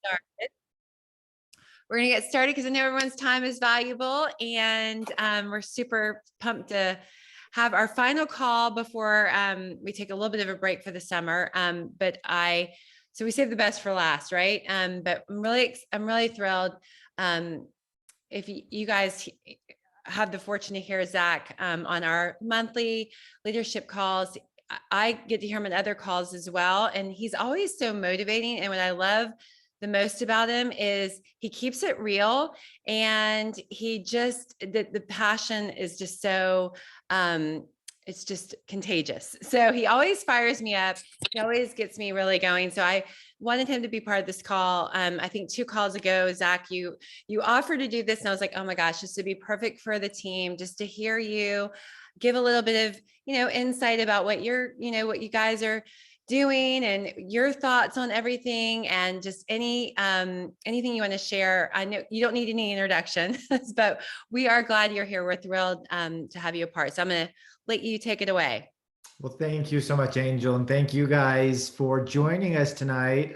started. We're going to get started because I know everyone's time is valuable, and we're super pumped to have our final call before we take a little bit of a break for the summer. So we save the best for last, right? But I'm really thrilled. If you guys have the fortune to hear Zach on our monthly leadership calls, I get to hear him on other calls as well. And he's always so motivating. And what I love the most about him is he keeps it real, and he just, the passion is just so, it's just contagious. So he always fires me up. He always gets me really going. So I wanted him to be part of this call. I think 2 calls ago, Zach, you offered to do this, and I was like, oh my gosh, this would be perfect for the team, just to hear you give a little bit of, insight about what what you guys are doing and your thoughts on everything, and just anything you want to share. I know you don't need any introduction, but we are glad you're here. We're thrilled to have you a part. So I'm going to let you take it away. Well, thank you so much, Angel. And thank you guys for joining us tonight.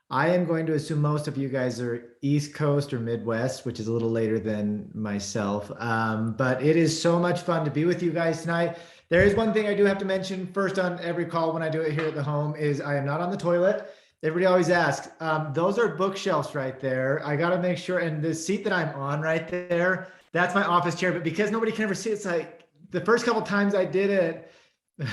I am going to assume most of you guys are East Coast or Midwest, which is a little later than myself. But it is so much fun to be with you guys tonight. There is one thing I do have to mention first on every call when I do it here at the home is I am not on the toilet. Everybody always asks, those are bookshelves right there. I got to make sure. And the seat that I'm on right there, that's my office chair. But because nobody can ever see it, it's like the first couple of times I did it,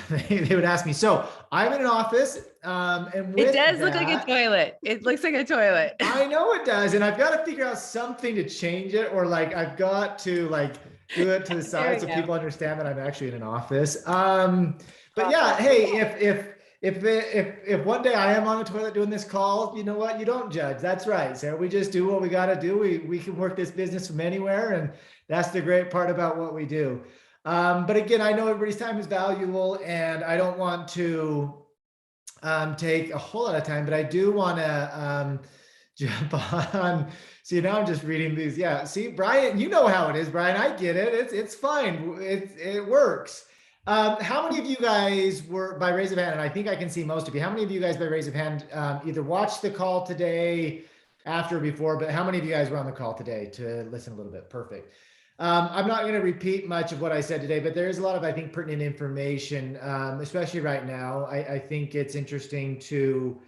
they would ask me. So I'm in an office, and with it does look like a toilet. It looks like a toilet. I know it does, and I've got to figure out something to change it, or like I've got to do it to the side so people understand that I'm actually in an office. But yeah, hey, if one day I am on the toilet doing this call, you know what? You don't judge. That's right, Sarah. We just do what we got to do. We can work this business from anywhere, and that's the great part about what we do. But again, I know everybody's time is valuable, and I don't want to take a whole lot of time, but I do want to jump on. See, now I'm just reading these. Yeah, see, Brian, you know how it is, Brian. I get it. It's fine. It works. How many of you guys were, by raise of hand, and I think I can see most of you, how many of you guys by raise of hand either watched the call today, after or before, but how many of you guys were on the call today to listen a little bit? Perfect. I'm not going to repeat much of what I said today, but there is a lot of, I think, pertinent information, especially right now. I think it's interesting to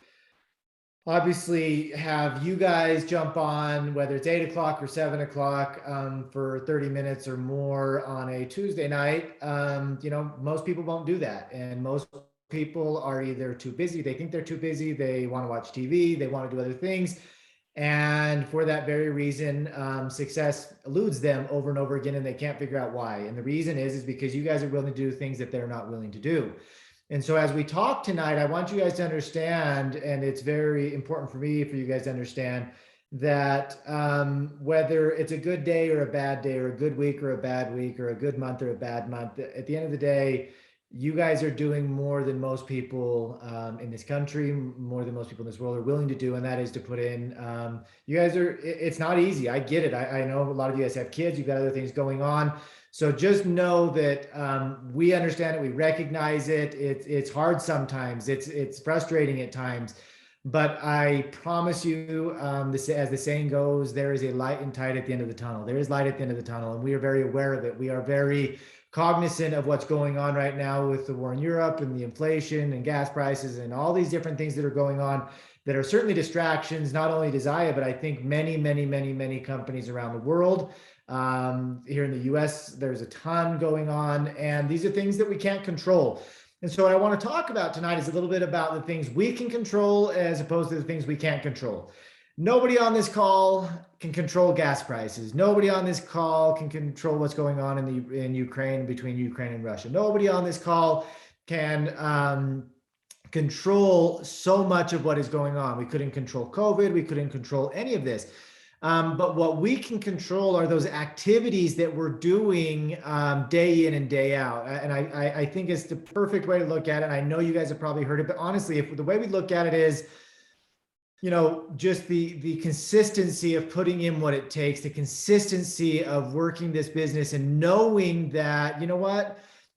obviously have you guys jump on, whether it's 8 o'clock or 7 o'clock, for 30 minutes or more on a Tuesday night. Most people won't do that. And most people are either too busy. They think they're too busy. They want to watch TV. They want to do other things. And for that very reason, success eludes them over and over again, and they can't figure out why. And the reason is because you guys are willing to do things that they're not willing to do. And so as we talk tonight, I want you guys to understand, and it's very important for me, for you guys to understand that whether it's a good day or a bad day, or a good week or a bad week, or a good month or a bad month, at the end of the day, you guys are doing more than most people in this country, more than most people in this world are willing to do. And that is to put in, you guys are, it's not easy. I get it. I know a lot of you guys have kids, you've got other things going on. So just know that we understand it. We recognize it. It's hard sometimes. It's frustrating at times. But I promise you, as the saying goes, there is a light and tide at the end of the tunnel. There is light at the end of the tunnel, and we are very aware of it. We are very cognizant of what's going on right now with the war in Europe and the inflation and gas prices and all these different things that are going on that are certainly distractions, not only to Zyia, but I think many companies around the world. Here in the US, there's a ton going on, and these are things that we can't control. And so what I want to talk about tonight is a little bit about the things we can control as opposed to the things we can't control. Nobody on this call can control gas prices. Nobody on this call can control what's going on in Ukraine, between Ukraine and Russia. Nobody on this call can control so much of what is going on. We couldn't control COVID. We couldn't control any of this. But what we can control are those activities that we're doing day in and day out. And I think it's the perfect way to look at it. I know you guys have probably heard it, but honestly, if the way we look at it is, just the consistency of putting in what it takes, the consistency of working this business and knowing that,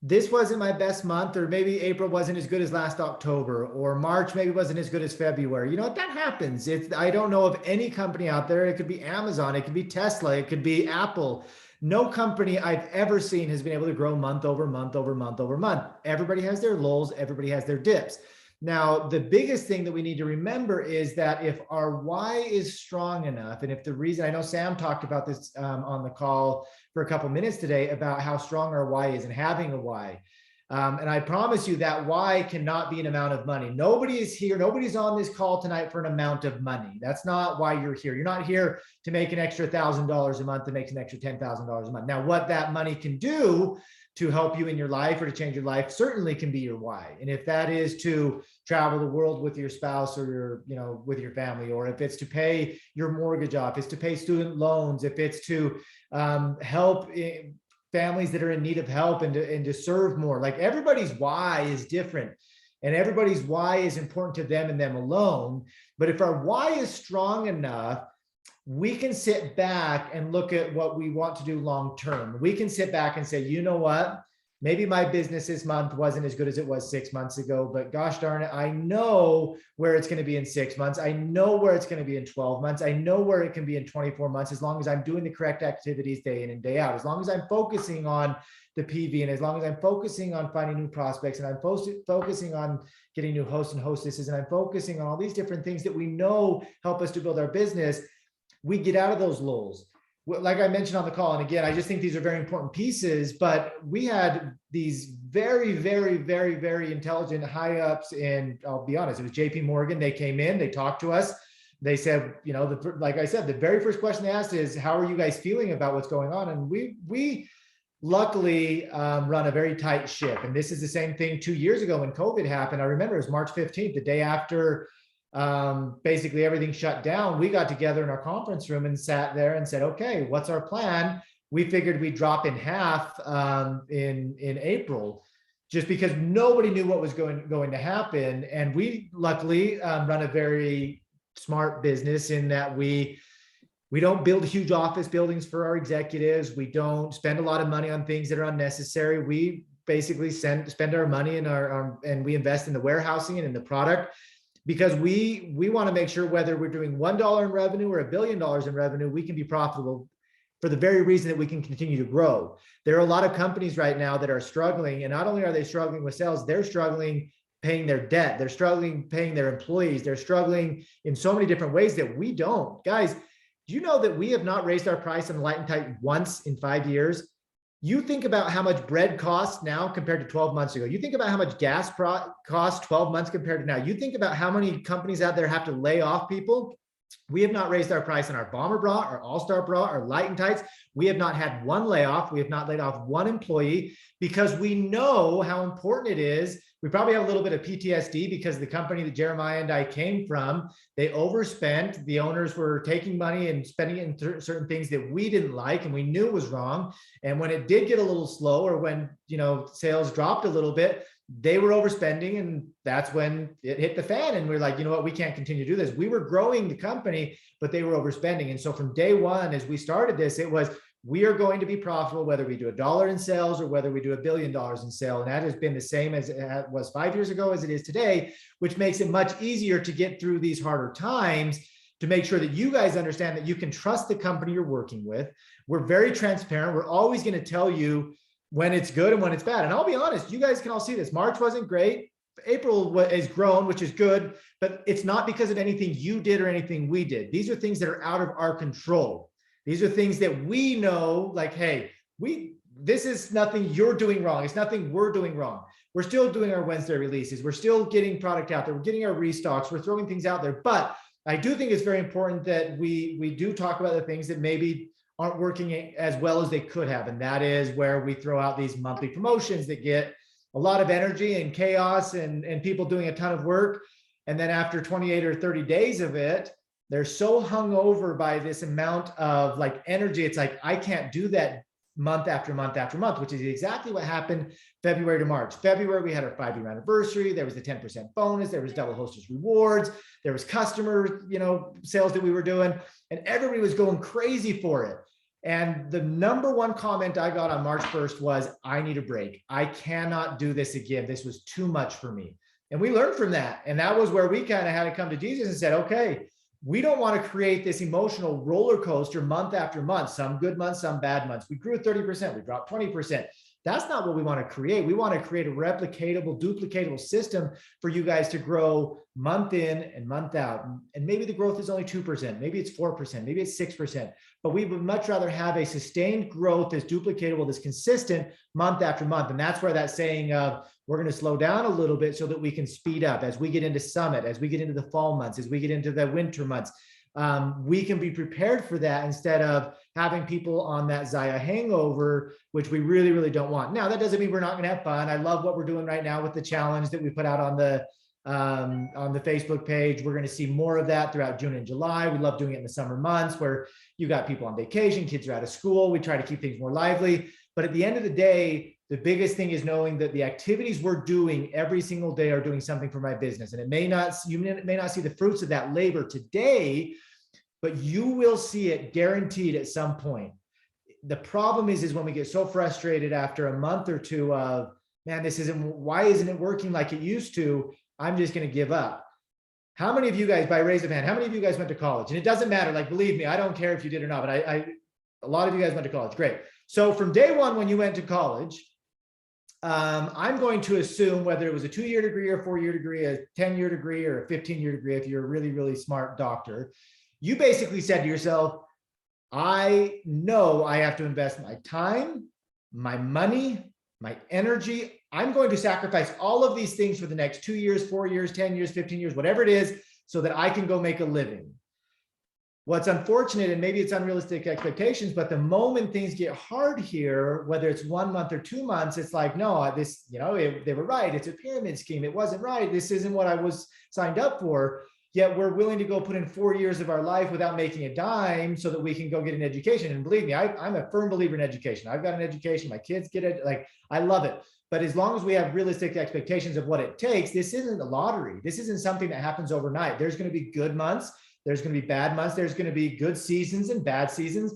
this wasn't my best month, or maybe April wasn't as good as last October, or March maybe wasn't as good as February. You know what? That happens. I don't know of any company out there. It could be Amazon, it could be Tesla, it could be Apple. No company I've ever seen has been able to grow month over month over month over month. Everybody has their lulls, everybody has their dips. Now, the biggest thing that we need to remember is that if our why is strong enough, and if the reason, I know Sam talked about this on the call for a couple minutes today about how strong our why is and having a why. And I promise you that why cannot be an amount of money. Nobody is here. Nobody's on this call tonight for an amount of money. That's not why you're here. You're not here to make an extra $1,000 a month, to make an extra $10,000 a month. Now, what that money can do to help you in your life or to change your life certainly can be your why. And if that is to travel the world with your spouse or with your family, or if it's to pay your mortgage off, it's to pay student loans, if it's to help families that are in need of help and to serve more. Like, everybody's why is different, and everybody's why is important to them and them alone. But if our why is strong enough, we can sit back and look at what we want to do long term. We can sit back and say, you know what? Maybe my business this month wasn't as good as it was 6 months ago, but gosh darn it, I know where it's going to be in 6 months. I know where it's going to be in 12 months. I know where it can be in 24 months, as long as I'm doing the correct activities day in and day out, as long as I'm focusing on the PV, and as long as I'm focusing on finding new prospects, and I'm focusing on getting new hosts and hostesses, and I'm focusing on all these different things that we know help us to build our business. We get out of those lulls. Like I mentioned on the call, and again, I just think these are very important pieces, but we had these very, very, very, very intelligent high ups, and I'll be honest, it was JP Morgan. They came in, they talked to us. They said, like I said, the very first question they asked is, how are you guys feeling about what's going on? And we luckily run a very tight ship. And this is the same thing 2 years ago when COVID happened. I remember it was March 15th, the day after basically everything shut down. We got together in our conference room and sat there and said, okay, what's our plan? We figured we'd drop in half in April, just because nobody knew what was going to happen. And we luckily run a very smart business in that we don't build huge office buildings for our executives. We don't spend a lot of money on things that are unnecessary. We basically spend our money and we invest in the warehousing and in the product, because we want to make sure whether we're doing $1 in revenue or $1 billion in revenue, we can be profitable, for the very reason that we can continue to grow. There are a lot of companies right now that are struggling, and not only are they struggling with sales, they're struggling paying their debt. They're struggling paying their employees. They're struggling in so many different ways that we don't. Guys, do you know that we have not raised our price on the Light and Tight once in 5 years? You think about how much bread costs now compared to 12 months ago. You think about how much gas costs 12 months compared to now. You think about how many companies out there have to lay off people. We have not raised our price on our Bomber Bra, our All-Star Bra, our Light and Tights. We have not had one layoff. We have not laid off one employee, because we know how important it is. We probably have a little bit of PTSD because the company that Jeremiah and I came from, they overspent. The owners were taking money and spending it in certain things that we didn't like and we knew was wrong. And when it did get a little slow, or when sales dropped a little bit, they were overspending, and that's when it hit the fan. And we're like, you know what, we can't continue to do this. We were growing the company, but they were overspending. And so from day one, as we started this, it was, we are going to be profitable, whether we do $1 in sales or whether we do $1 billion in sales. And that has been the same as it was 5 years ago as it is today, which makes it much easier to get through these harder times, to make sure that you guys understand that you can trust the company you're working with. We're very transparent. We're always going to tell you when it's good and when it's bad. And I'll be honest, you guys can all see this. March wasn't great. April has grown, which is good, but it's not because of anything you did or anything we did. These are things that are out of our control. These are things that we know, like, hey, this is nothing you're doing wrong. It's nothing we're doing wrong. We're still doing our Wednesday releases. We're still getting product out there. We're getting our restocks. We're throwing things out there. But I do think it's very important that we do talk about the things that maybe aren't working as well as they could have. And that is where we throw out these monthly promotions that get a lot of energy and chaos and people doing a ton of work. And then after 28 or 30 days of it, they're so hung over by this amount of like energy. It's like, I can't do that month after month after month, which is exactly what happened February to March. February, we had our 5-year anniversary. There was the 10% bonus. There was double hostess rewards. There was customer, sales that we were doing, and everybody was going crazy for it. And the number one comment I got on March 1st was, I need a break. I cannot do this again. This was too much for me. And we learned from that. And that was where we kind of had to come to Jesus and said, okay, we don't want to create this emotional roller coaster month after month, some good months, some bad months. We grew 30%, we dropped 20%. That's not what we want to create. We want to create a replicatable, duplicatable system for you guys to grow month in and month out. And maybe the growth is only 2%, maybe it's 4%, maybe it's 6%, but we would much rather have a sustained growth that's duplicatable, that's consistent month after month. And that's where that saying of, we're going to slow down a little bit so that we can speed up as we get into summit, as we get into the fall months, as we get into the winter months. We can be prepared for that instead of having people on that Zyia hangover, which we really, really don't want. Now, that doesn't mean we're not going to have fun. I love what we're doing right now with the challenge that we put out on the Facebook page. We're going to see more of that throughout June and July. We love doing it in the summer months where you got people on vacation, kids are out of school. We try to keep things more lively. But at the end of the day, the biggest thing is knowing that the activities we're doing every single day are doing something for my business. And you may not see the fruits of that labor today, but you will see it guaranteed at some point. The problem is when we get so frustrated after a month or two of, man, why isn't it working like it used to? I'm just going to give up. How many of you guys, by raise of hand, how many of you guys went to college? And it doesn't matter. Like, believe me, I don't care if you did or not, but a lot of you guys went to college. Great. So from day one, when you went to college, I'm going to assume whether it was a 2-year degree or a 4-year degree, a 10-year degree or a 15-year degree, if you're a really, really smart doctor, you basically said to yourself, I know I have to invest my time, my money, my energy. I'm going to sacrifice all of these things for the next 2 years, 4 years, 10 years, 15 years, whatever it is, so that I can go make a living. What's unfortunate, and maybe it's unrealistic expectations, but the moment things get hard here, whether it's 1 month or 2 months, it's like, no, they were right. It's a pyramid scheme. It wasn't right. This isn't what I was signed up for. Yet we're willing to go put in 4 years of our life without making a dime so that we can go get an education. And believe me, I'm a firm believer in education. I've got an education. My kids get it. Like, I love it. But as long as we have realistic expectations of what it takes, this isn't a lottery. This isn't something that happens overnight. There's going to be good months. There's going to be bad months. There's going to be good seasons and bad seasons.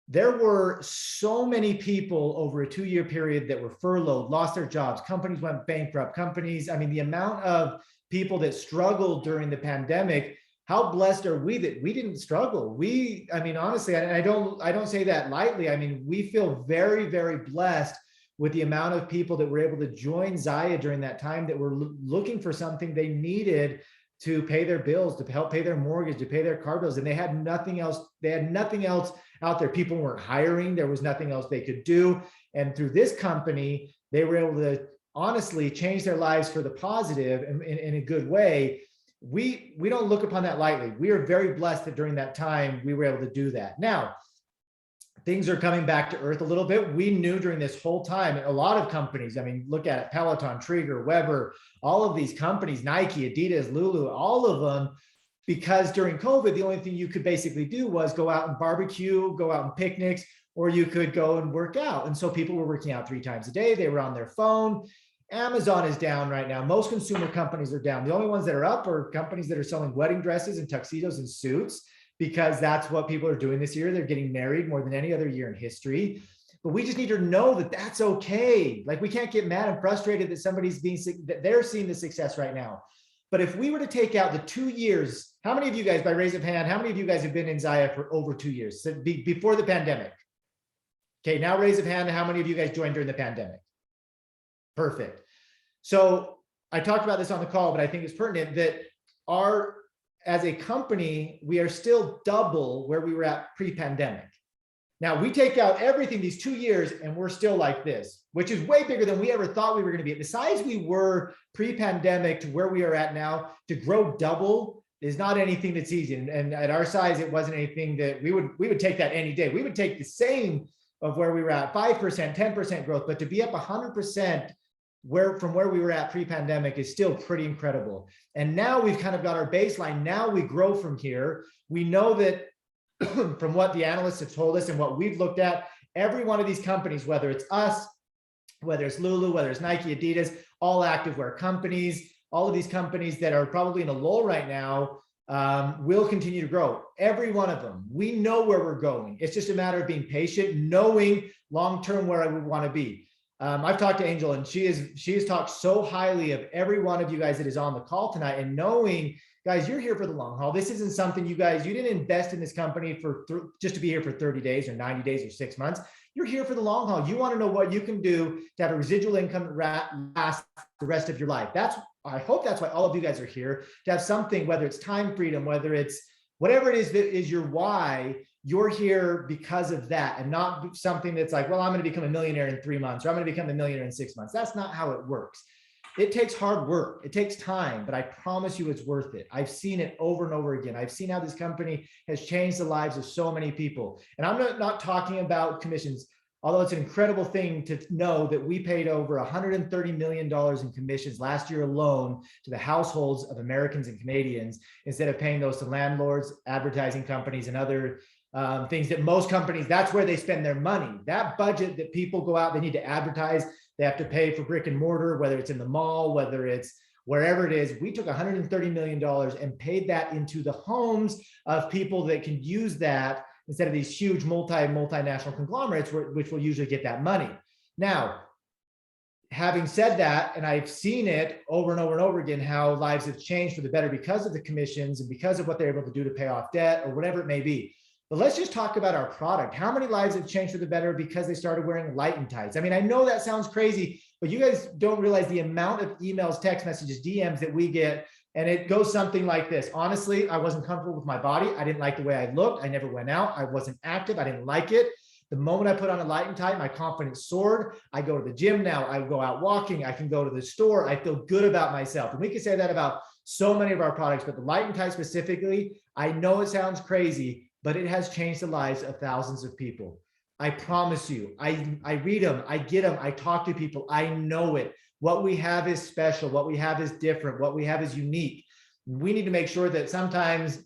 There were so many people over a 2-year period that were furloughed, lost their jobs. Companies went bankrupt. The amount of people that struggled during the pandemic, how blessed are we that we didn't struggle? Honestly, and I don't say that lightly. We feel very, very blessed with the amount of people that were able to join Zyia during that time that were looking for something they needed to pay their bills, to help pay their mortgage, to pay their car bills. And they had nothing else. They had nothing else out there. People weren't hiring. There was nothing else they could do. And through this company, they were able to honestly change their lives for the positive in a good way. We don't look upon that lightly. We are very blessed that during that time, we were able to do that. Now, things are coming back to earth a little bit. We knew during this whole time, a lot of companies, look at it, Peloton, Trigger, Weber, all of these companies, Nike, Adidas, Lulu, all of them, because during COVID, the only thing you could basically do was go out and barbecue, go out and picnics, or you could go and work out. And so people were working out 3 times a day. They were on their phone. Amazon is down right now. Most consumer companies are down. The only ones that are up are companies that are selling wedding dresses and tuxedos and suits, because that's what people are doing this year. They're getting married more than any other year in history. But we just need to know that that's okay. Like, we can't get mad and frustrated that that they're seeing the success right now. But if we were to take out the 2 years, how many of you guys, by raise of hand, how many of you guys have been in Zyia for over 2 years, so before the pandemic? Okay, now raise of hand, how many of you guys joined during the pandemic? Perfect. So I talked about this on the call, but I think it's pertinent that as a company, we are still double where we were at pre-pandemic. Now, we take out everything these 2 years and we're still like this, which is way bigger than we ever thought we were going to be. At the size we were pre-pandemic to where we are at now, to grow double is not anything that's easy. And at our size, it wasn't anything that we would take that any day. We would take the same of where we were at, 5%, 10% growth, but to be up 100% from where we were at pre-pandemic is still pretty incredible. And now we've kind of got our baseline. Now we grow from here. We know that from what the analysts have told us and what we've looked at, every one of these companies, whether it's us, whether it's Lulu, whether it's Nike, Adidas, all activewear companies, all of these companies that are probably in a lull right now, will continue to grow. Every one of them. We know where we're going. It's just a matter of being patient, knowing long-term where I would want to be. I've talked to Angel, and she has talked so highly of every one of you guys that is on the call tonight, and knowing, guys, you're here for the long haul. This isn't something you didn't invest in this company for just to be here for 30 days or 90 days or 6 months. You're here for the long haul. You want to know what you can do to have a residual income last the rest of your life. I hope that's why all of you guys are here, to have something, whether it's time freedom, whether it's whatever it is that is your why. You're here because of that, and not something that's like, well, I'm going to become a millionaire in 3 months, or I'm going to become a millionaire in 6 months. That's not how it works. It takes hard work. It takes time, but I promise you it's worth it. I've seen it over and over again. I've seen how this company has changed the lives of so many people. And I'm not talking about commissions, although it's an incredible thing to know that we paid over $130 million in commissions last year alone to the households of Americans and Canadians, instead of paying those to landlords, advertising companies, and other things that most companies, that's where they spend their money. That budget that people go out, they need to advertise, they have to pay for brick and mortar, whether it's in the mall, whether it's wherever it is. We took $130 million and paid that into the homes of people that can use that, instead of these huge multinational conglomerates, which will usually get that money. Now, having said that, and I've seen it over and over and over again, how lives have changed for the better because of the commissions and because of what they're able to do to pay off debt or whatever it may be. But let's just talk about our product. How many lives have changed for the better because they started wearing light tights? I mean, I know that sounds crazy, but you guys don't realize the amount of emails, text messages, DMs that we get. And it goes something like this. Honestly, I wasn't comfortable with my body. I didn't like the way I looked. I never went out. I wasn't active. I didn't like it. The moment I put on a light and tight, my confidence soared. I go to the gym now. I go out walking. I can go to the store. I feel good about myself. And we can say that about so many of our products, but the light and tight specifically, I know it sounds crazy, but it has changed the lives of thousands of people. I promise you. I read them. I get them. I talk to people. I know it. What we have is special. What we have is different. What we have is unique. We need to make sure that sometimes,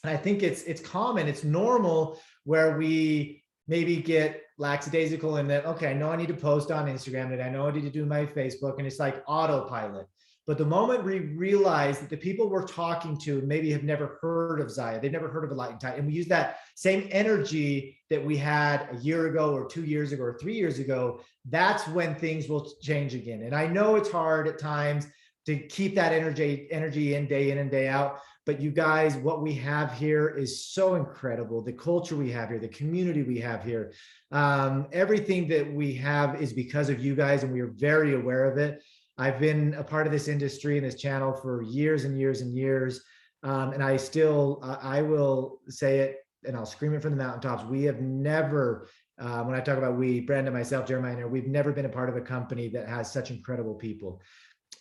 and I think it's common, it's normal, where we maybe get lackadaisical in that, okay, I know I need to post on Instagram, and I know I need to do my Facebook, and it's like autopilot. But the moment we realize that the people we're talking to maybe have never heard of Zyia, they've never heard of a light and tight, and we use that same energy that we had a year ago or 2 years ago or 3 years ago, that's when things will change again. And I know it's hard at times to keep that energy in and day out. But you guys, what we have here is so incredible. The culture we have here, the community we have here, everything that we have is because of you guys, and we are very aware of it. I've been a part of this industry and this channel for years and years and years. And I will say it, and I'll scream it from the mountaintops. We have never, when I talk about we, Brandon, myself, Jeremiah, we've never been a part of a company that has such incredible people.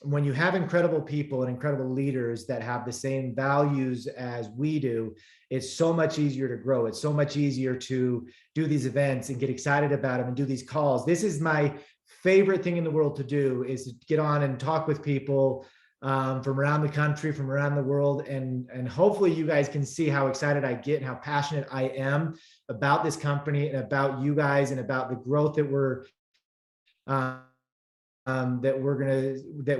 When you have incredible people and incredible leaders that have the same values as we do, it's so much easier to grow. It's so much easier to do these events and get excited about them and do these calls. This is my favorite thing in the world to do, is to get on and talk with people from around the country, from around the world. And hopefully you guys can see how excited I get and how passionate I am about this company and about you guys and about the growth that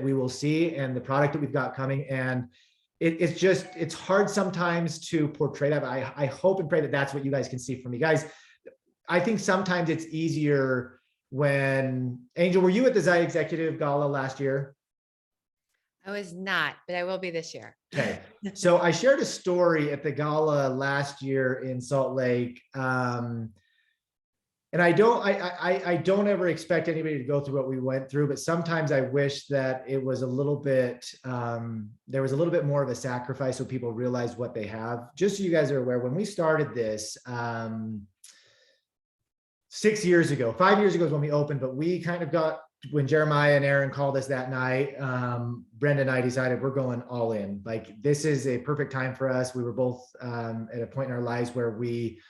we will see, and the product that we've got coming. And it's hard sometimes to portray that. I hope and pray that that's what you guys can see from me, guys. I think sometimes it's easier when, Angel, were you at the Zyia Executive Gala last year? I was not, but I will be this year. Okay. So I shared a story at the gala last year in Salt Lake. And I don't ever expect anybody to go through what we went through, but sometimes I wish that it was a little bit, there was a little bit more of a sacrifice so people realize what they have. Just so you guys are aware, when we started this, 5 years ago is when we opened, but we kind of got, when Jeremiah and Aaron called us that night, Brenda and I decided we're going all in. Like, this is a perfect time for us. We were both at a point in our lives where we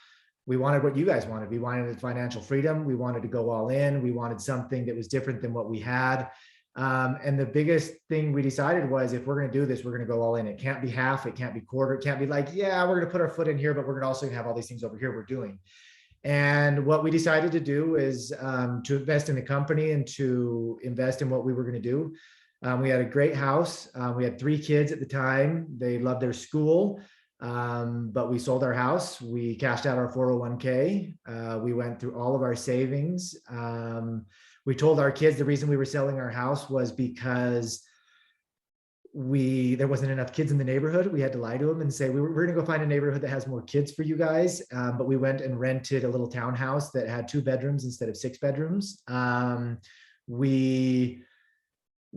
wanted what you guys wanted. We wanted financial freedom. We wanted to go all in. We wanted something that was different than what we had. And the biggest thing we decided was, if we're going to do this, we're going to go all in. It can't be half. It can't be quarter. It can't be like, yeah, we're going to put our foot in here, but we're going to also have all these things over here we're doing. And what we decided to do is to invest in the company and to invest in what we were going to do. We had a great house. We had 3 kids at the time. They loved their school. But we sold our house. We cashed out our 401k. We went through all of our savings. We told our kids the reason we were selling our house was because there wasn't enough kids in the neighborhood. We had to lie to them and say, we're going to go find a neighborhood that has more kids for you guys. But we went and rented a little townhouse that had 2 bedrooms instead of 6 bedrooms.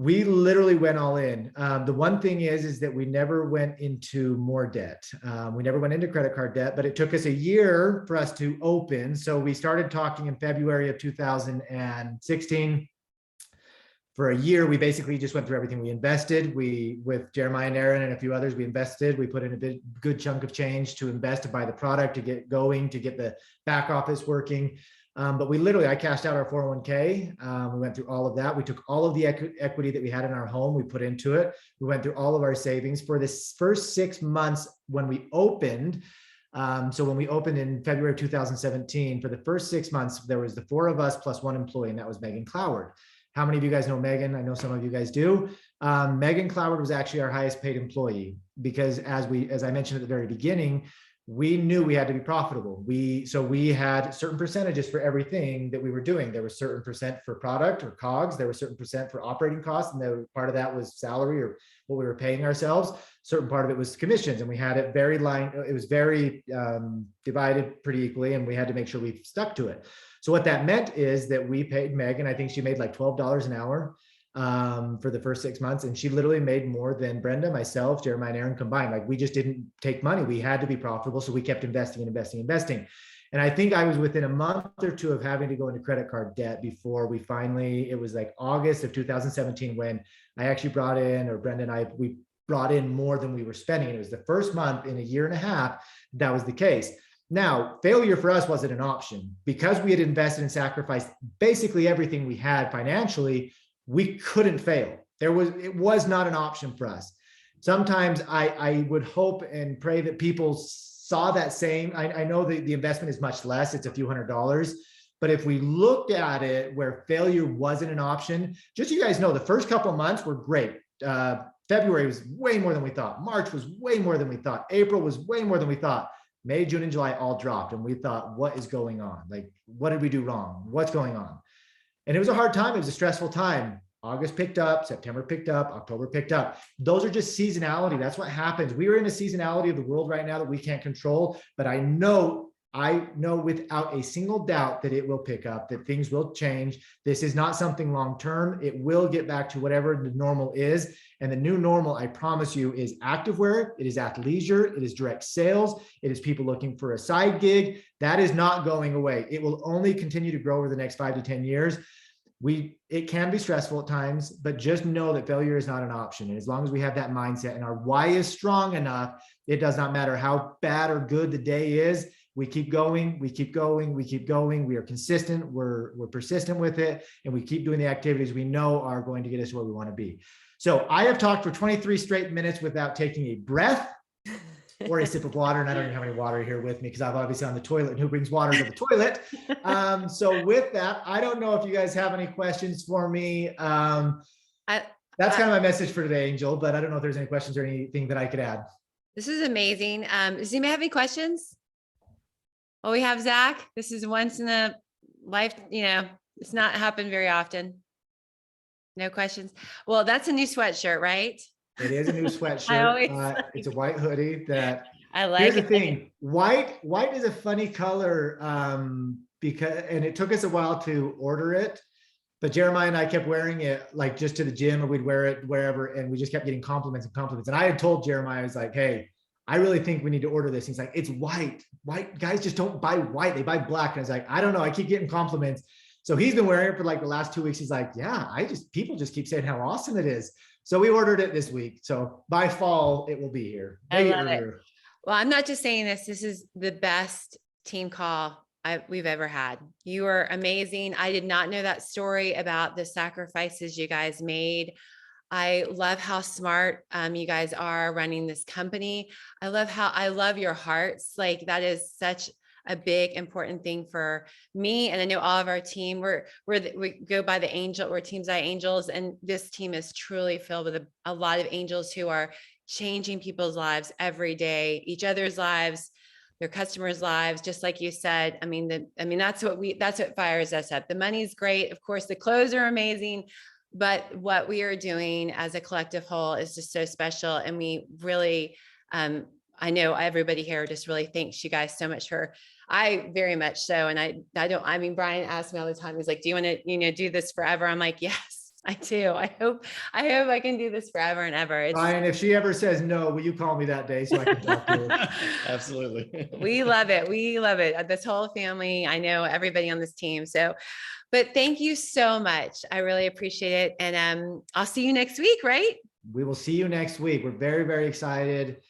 We literally went all in. The one thing is that we never went into more debt. We never went into credit card debt, but it took us a year for us to open. So we started talking in February of 2016. For a year, we basically just went through everything. We invested. With Jeremiah and Aaron and a few others, we invested. We put in a good chunk of change to invest, to buy the product, to get going, to get the back office working. But I cashed out our 401k. We went through all of that. We took all of the equity that we had in our home. We put into it. We went through all of our savings for this first 6 months when we opened. So when we opened in February of 2017, for the first 6 months, there was the 4 of us plus 1 employee, and that was Megan Cloward. How many of you guys know Megan? I know some of you guys do. Megan Cloward was actually our highest paid employee because as I mentioned at the very beginning, we knew we had to be profitable. So we had certain percentages for everything that we were doing. There was certain percent for product or COGS. There was certain percent for operating costs. And part of that was salary or what we were paying ourselves. Certain part of it was commissions. And we had it very divided pretty equally. And we had to make sure we stuck to it. So what that meant is that we paid Megan, I think she made like $12 an hour for the first 6 months. And she literally made more than Brenda, myself, Jeremiah, and Aaron combined. Like we just didn't take money. We had to be profitable. So we kept investing and investing, investing. And I think I was within a month or 2 of having to go into credit card debt before it was like August of 2017 when I actually brought in, or Brenda and we brought in more than we were spending. And it was the first month in a year and a half that was the case. Now, failure for us wasn't an option because we had invested and sacrificed basically everything we had financially. We couldn't fail. It was not an option for us. Sometimes I would hope and pray that people saw that same. I know the investment is much less. It's a few $100s. But if we looked at it where failure wasn't an option, just so you guys know, the first couple of months were great. February was way more than we thought. March was way more than we thought. April was way more than we thought. May, June, and July all dropped. And we thought, what is going on? Like, what did we do wrong? What's going on? And it was a hard time. It was a stressful time. August picked up, September picked up, October picked up. Those are just seasonality. That's what happens. We are in a seasonality of the world right now that we can't control, but I know without a single doubt that it will pick up, that things will change. This is not something long-term. It will get back to whatever the normal is. And the new normal, I promise you, is activewear. It is athleisure. It is direct sales. It is people looking for a side gig. That is not going away. It will only continue to grow over the next 5 to 10 years. It can be stressful at times, but just know that failure is not an option. And as long as we have that mindset and our why is strong enough, it does not matter how bad or good the day is. We keep going, we keep going, we keep going. We are consistent, we're persistent with it, and we keep doing the activities we know are going to get us where we want to be. So I have talked for 23 straight minutes without taking a breath or a sip of water, and I don't even have any water here with me because I'm obviously on the toilet, and who brings water to the toilet? So with that, I don't know if you guys have any questions for me. That's kind of my message for today, Angel, but I don't know if there's any questions or anything that I could add. This is amazing. Does anybody have any questions? Oh, we have Zach. This is once in a life, it's not happened very often. No questions. Well, that's a new sweatshirt, right? It is a new sweatshirt. It's a white hoodie that I like. Here's the thing. White is a funny color because it took us a while to order it, but Jeremiah and I kept wearing it like just to the gym, or we'd wear it wherever, and we just kept getting compliments and compliments. And I had told Jeremiah, I was like, hey, I really think we need to order this. He's like, it's white. White guys just don't buy white. They buy black. And I was like, I don't know. I keep getting compliments. So he's been wearing it for like the last 2 weeks. He's like, yeah, people just keep saying how awesome it is. So we ordered it this week. So by fall, it will be here. I love it. Well, I'm not just saying this. This is the best team call we've ever had. You are amazing. I did not know that story about the sacrifices you guys made. I love how smart you guys are running this company. I love your hearts. Like that is such a big, important thing for me. And I know all of our team, we go by the angel, we're Team Zyia Angels. And this team is truly filled with a lot of angels who are changing people's lives every day, each other's lives, their customers' lives, just like you said. I mean, that's what fires us up. The money's great. Of course, the clothes are amazing, but what we are doing as a collective whole is just so special. And we really, I know everybody here just really thanks you guys so much I very much so. And I mean, Brian asks me all the time, he's like, do you want to, do this forever? I'm like, yes, I do. I hope I can do this forever and ever. Brian, if she ever says no, will you call me that day so I can talk to her? Absolutely. We love it. We love it. This whole family, I know everybody on this team. So, but thank you so much. I really appreciate it. And I'll see you next week, right? We will see you next week. We're very, very excited.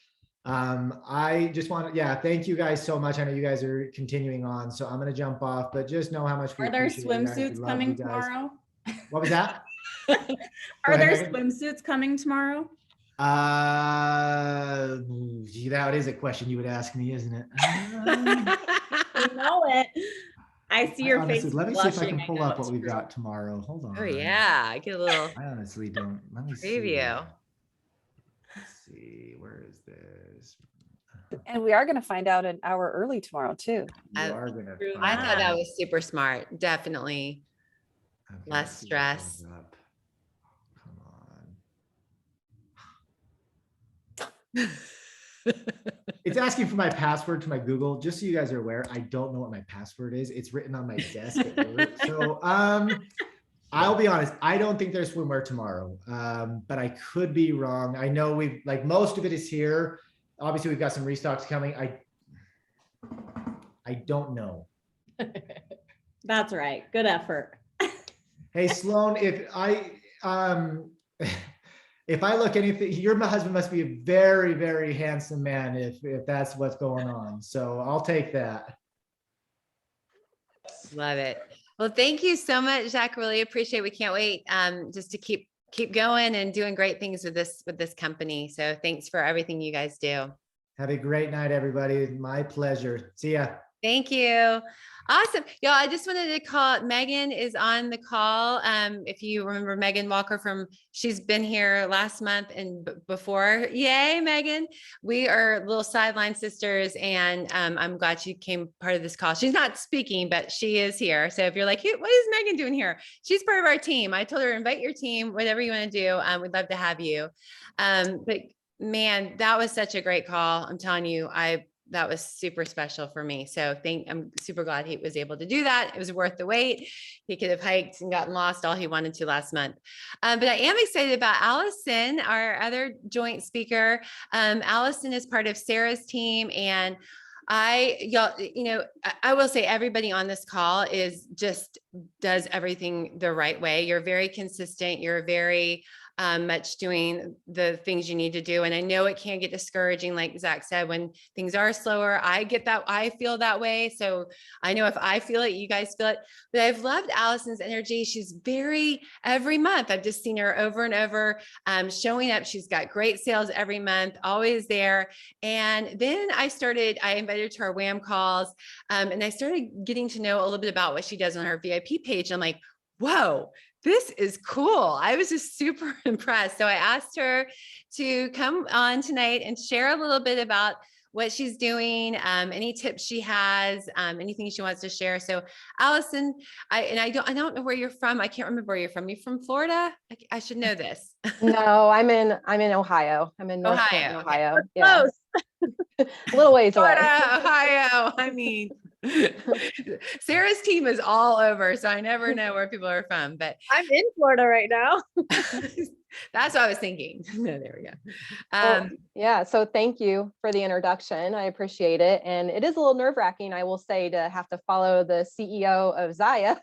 I just want to, thank you guys so much. I know you guys are continuing on, so I'm going to jump off, but just know how much we appreciate you guys. Are there swimsuits coming tomorrow? What was that? Are there swimsuits coming tomorrow? That is a question you would ask me, isn't it? You know it. I see your face. Let me see if I can pull up what we've got tomorrow. Hold on. Oh yeah, get a little. I honestly don't. Let me preview. Let's see. Where is this? And we are going to find out an hour early tomorrow too. I thought that was super smart. Definitely. Okay, less stress. Come on. It's asking for my password to my Google. Just so you guys are aware, I don't know what my password is. It's written on my desk at work. So I'll be honest, I don't think there's swimwear tomorrow, but I could be wrong. I know most of it is here. Obviously, we've got some restocks coming. I don't know. That's right. Good effort. Hey, Sloan, if I look anything, your husband must be a very, very handsome man if that's what's going on. So I'll take that. Love it. Well, thank you so much, Zach. Really appreciate it. We can't wait just to keep going and doing great things with this company. So thanks for everything you guys do. Have a great night, everybody. My pleasure. See ya. Thank you. Awesome. Y'all, I just wanted to call, Megan is on the call. If you remember Megan Walker she's been here last month and before. Yay, Megan. We are little sideline sisters, and I'm glad she came part of this call. She's not speaking, but she is here. So if you're like, hey, what is Megan doing here? She's part of our team. I told her, invite your team, whatever you want to do. We'd love to have you. But man, that was such a great call. I'm telling you, that was super special for me. So I'm super glad he was able to do that. It was worth the wait. He could have hiked and gotten lost all he wanted to last month. But I am excited about Allyson, our other joint speaker. Allyson is part of Sarah's team. And I will say everybody on this call does everything the right way. You're very consistent. You're very much doing the things you need to do. And I know it can get discouraging, like Zach said, when things are slower. I feel that way. So I know if I feel it, you guys feel it. But I've loved Allyson's energy. She's every month, I've just seen her over and over showing up. She's got great sales every month, always there. And then I invited her to our WHAM calls, and I started getting to know a little bit about what she does on her VIP page. And I'm like, whoa, this is cool. I was just super impressed. So I asked her to come on tonight and share a little bit about what she's doing, any tips she has, anything she wants to share. So Allyson, I don't know where you're from. I can't remember where you're from. You from Florida? I should know this. No, I'm in Ohio. I'm in North Ohio. Ohio. Yeah. A little ways away. Ohio. I mean, Sarah's team is all over, so I never know where people are from, but I'm in Florida right now. That's what I was thinking. No, there we go. Yeah. So thank you for the introduction. I appreciate it. And it is a little nerve-wracking, I will say, to have to follow the CEO of Zyia,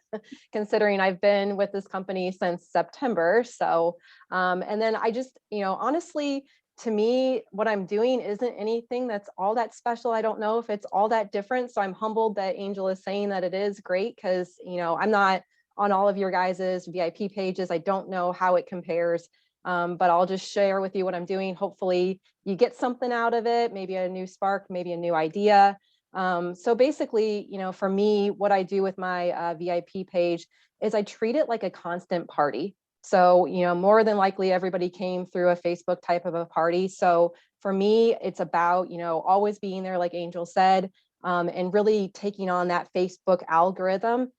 considering I've been with this company since September. So, and then I just, honestly, to me, what I'm doing isn't anything that's all that special. I don't know if it's all that different. So I'm humbled that Angel is saying that it is great, because, I'm not on all of your guys's VIP pages. I don't know how it compares, but I'll just share with you what I'm doing. Hopefully you get something out of it, maybe a new spark, maybe a new idea. So basically, for me, what I do with my VIP page is I treat it like a constant party. So, more than likely everybody came through a Facebook type of a party. So for me, it's about, always being there, like Angel said, and really taking on that Facebook algorithm.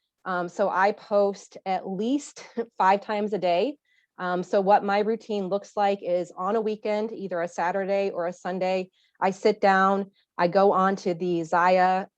So I post at least 5 times a day. So what my routine looks like is on a weekend, either a Saturday or a Sunday, I sit down, I go on to the Zyia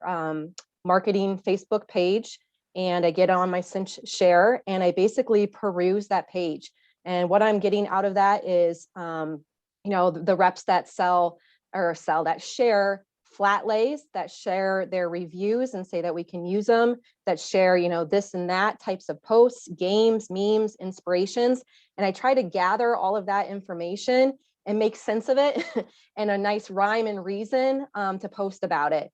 marketing Facebook page, and I get on my cinch share, and I basically peruse that page. And what I'm getting out of that is, the reps that that share flat lays, that share their reviews and say that we can use them, that share, this and that types of posts, games, memes, inspirations. And I try to gather all of that information and make sense of it and a nice rhyme and reason to post about it.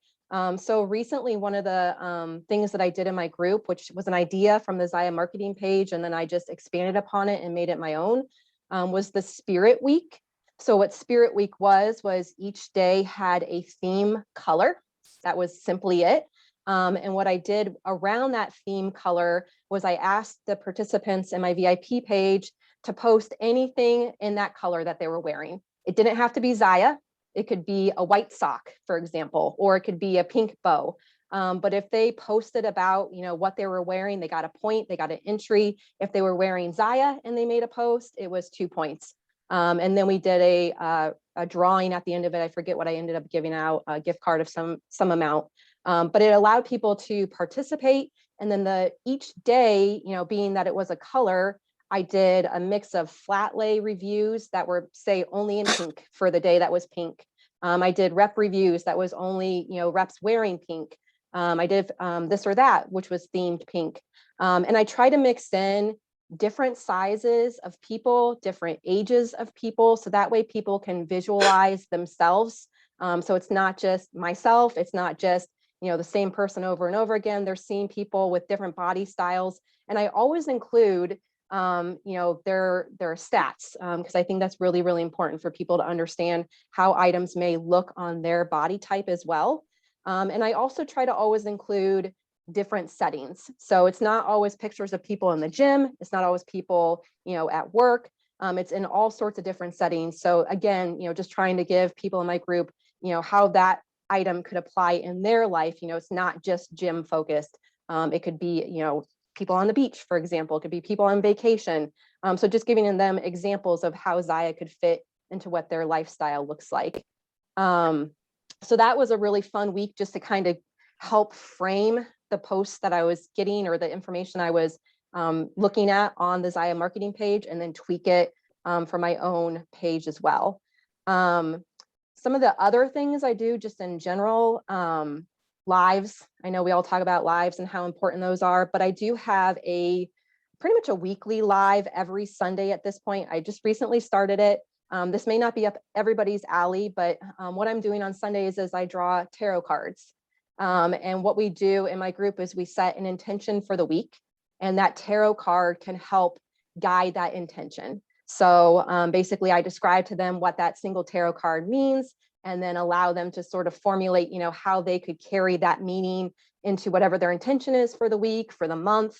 So recently, one of the things that I did in my group, which was an idea from the Zyia marketing page, and then I just expanded upon it and made it my own, was the Spirit Week. So what Spirit Week was each day had a theme color. That was simply it. And what I did around that theme color was I asked the participants in my VIP page to post anything in that color that they were wearing. It didn't have to be Zyia. It could be a white sock, for example, or it could be a pink bow. But if they posted about, what they were wearing, they got a point, they got an entry. If they were wearing Zyia and they made a post, it was 2 points. And then we did a drawing at the end of it. I forget what I ended up giving out, a gift card of some amount. But it allowed people to participate. And then each day, being that it was a color, I did a mix of flat lay reviews that were, say, only in pink for the day that was pink. I did rep reviews that was only, reps wearing pink. I did this or that, which was themed pink. And I try to mix in different sizes of people, different ages of people, so that way people can visualize themselves. So it's not just myself, it's not just, the same person over and over again. They're seeing people with different body styles. And I always include their stats, because I think that's really, really important for people to understand how items may look on their body type as well. And I also try to always include different settings. So it's not always pictures of people in the gym. It's not always people, at work. It's in all sorts of different settings. So again, just trying to give people in my group, how that item could apply in their life. It's not just gym focused. It could be, people on the beach, for example. It could be people on vacation. So just giving them examples of how Zyia could fit into what their lifestyle looks like. So that was a really fun week, just to kind of help frame the posts that I was getting, or the information I was looking at on the Zyia marketing page, and then tweak it for my own page as well. Some of the other things I do just in general, lives. I know we all talk about lives and how important those are, but I do have pretty much a weekly live every Sunday at this point. I just recently started it. This may not be up everybody's alley, but what I'm doing on Sundays is I draw tarot cards. And what we do in my group is we set an intention for the week, and that tarot card can help guide that intention. So basically I describe to them what that single tarot card means, and then allow them to sort of formulate, how they could carry that meaning into whatever their intention is for the week, for the month,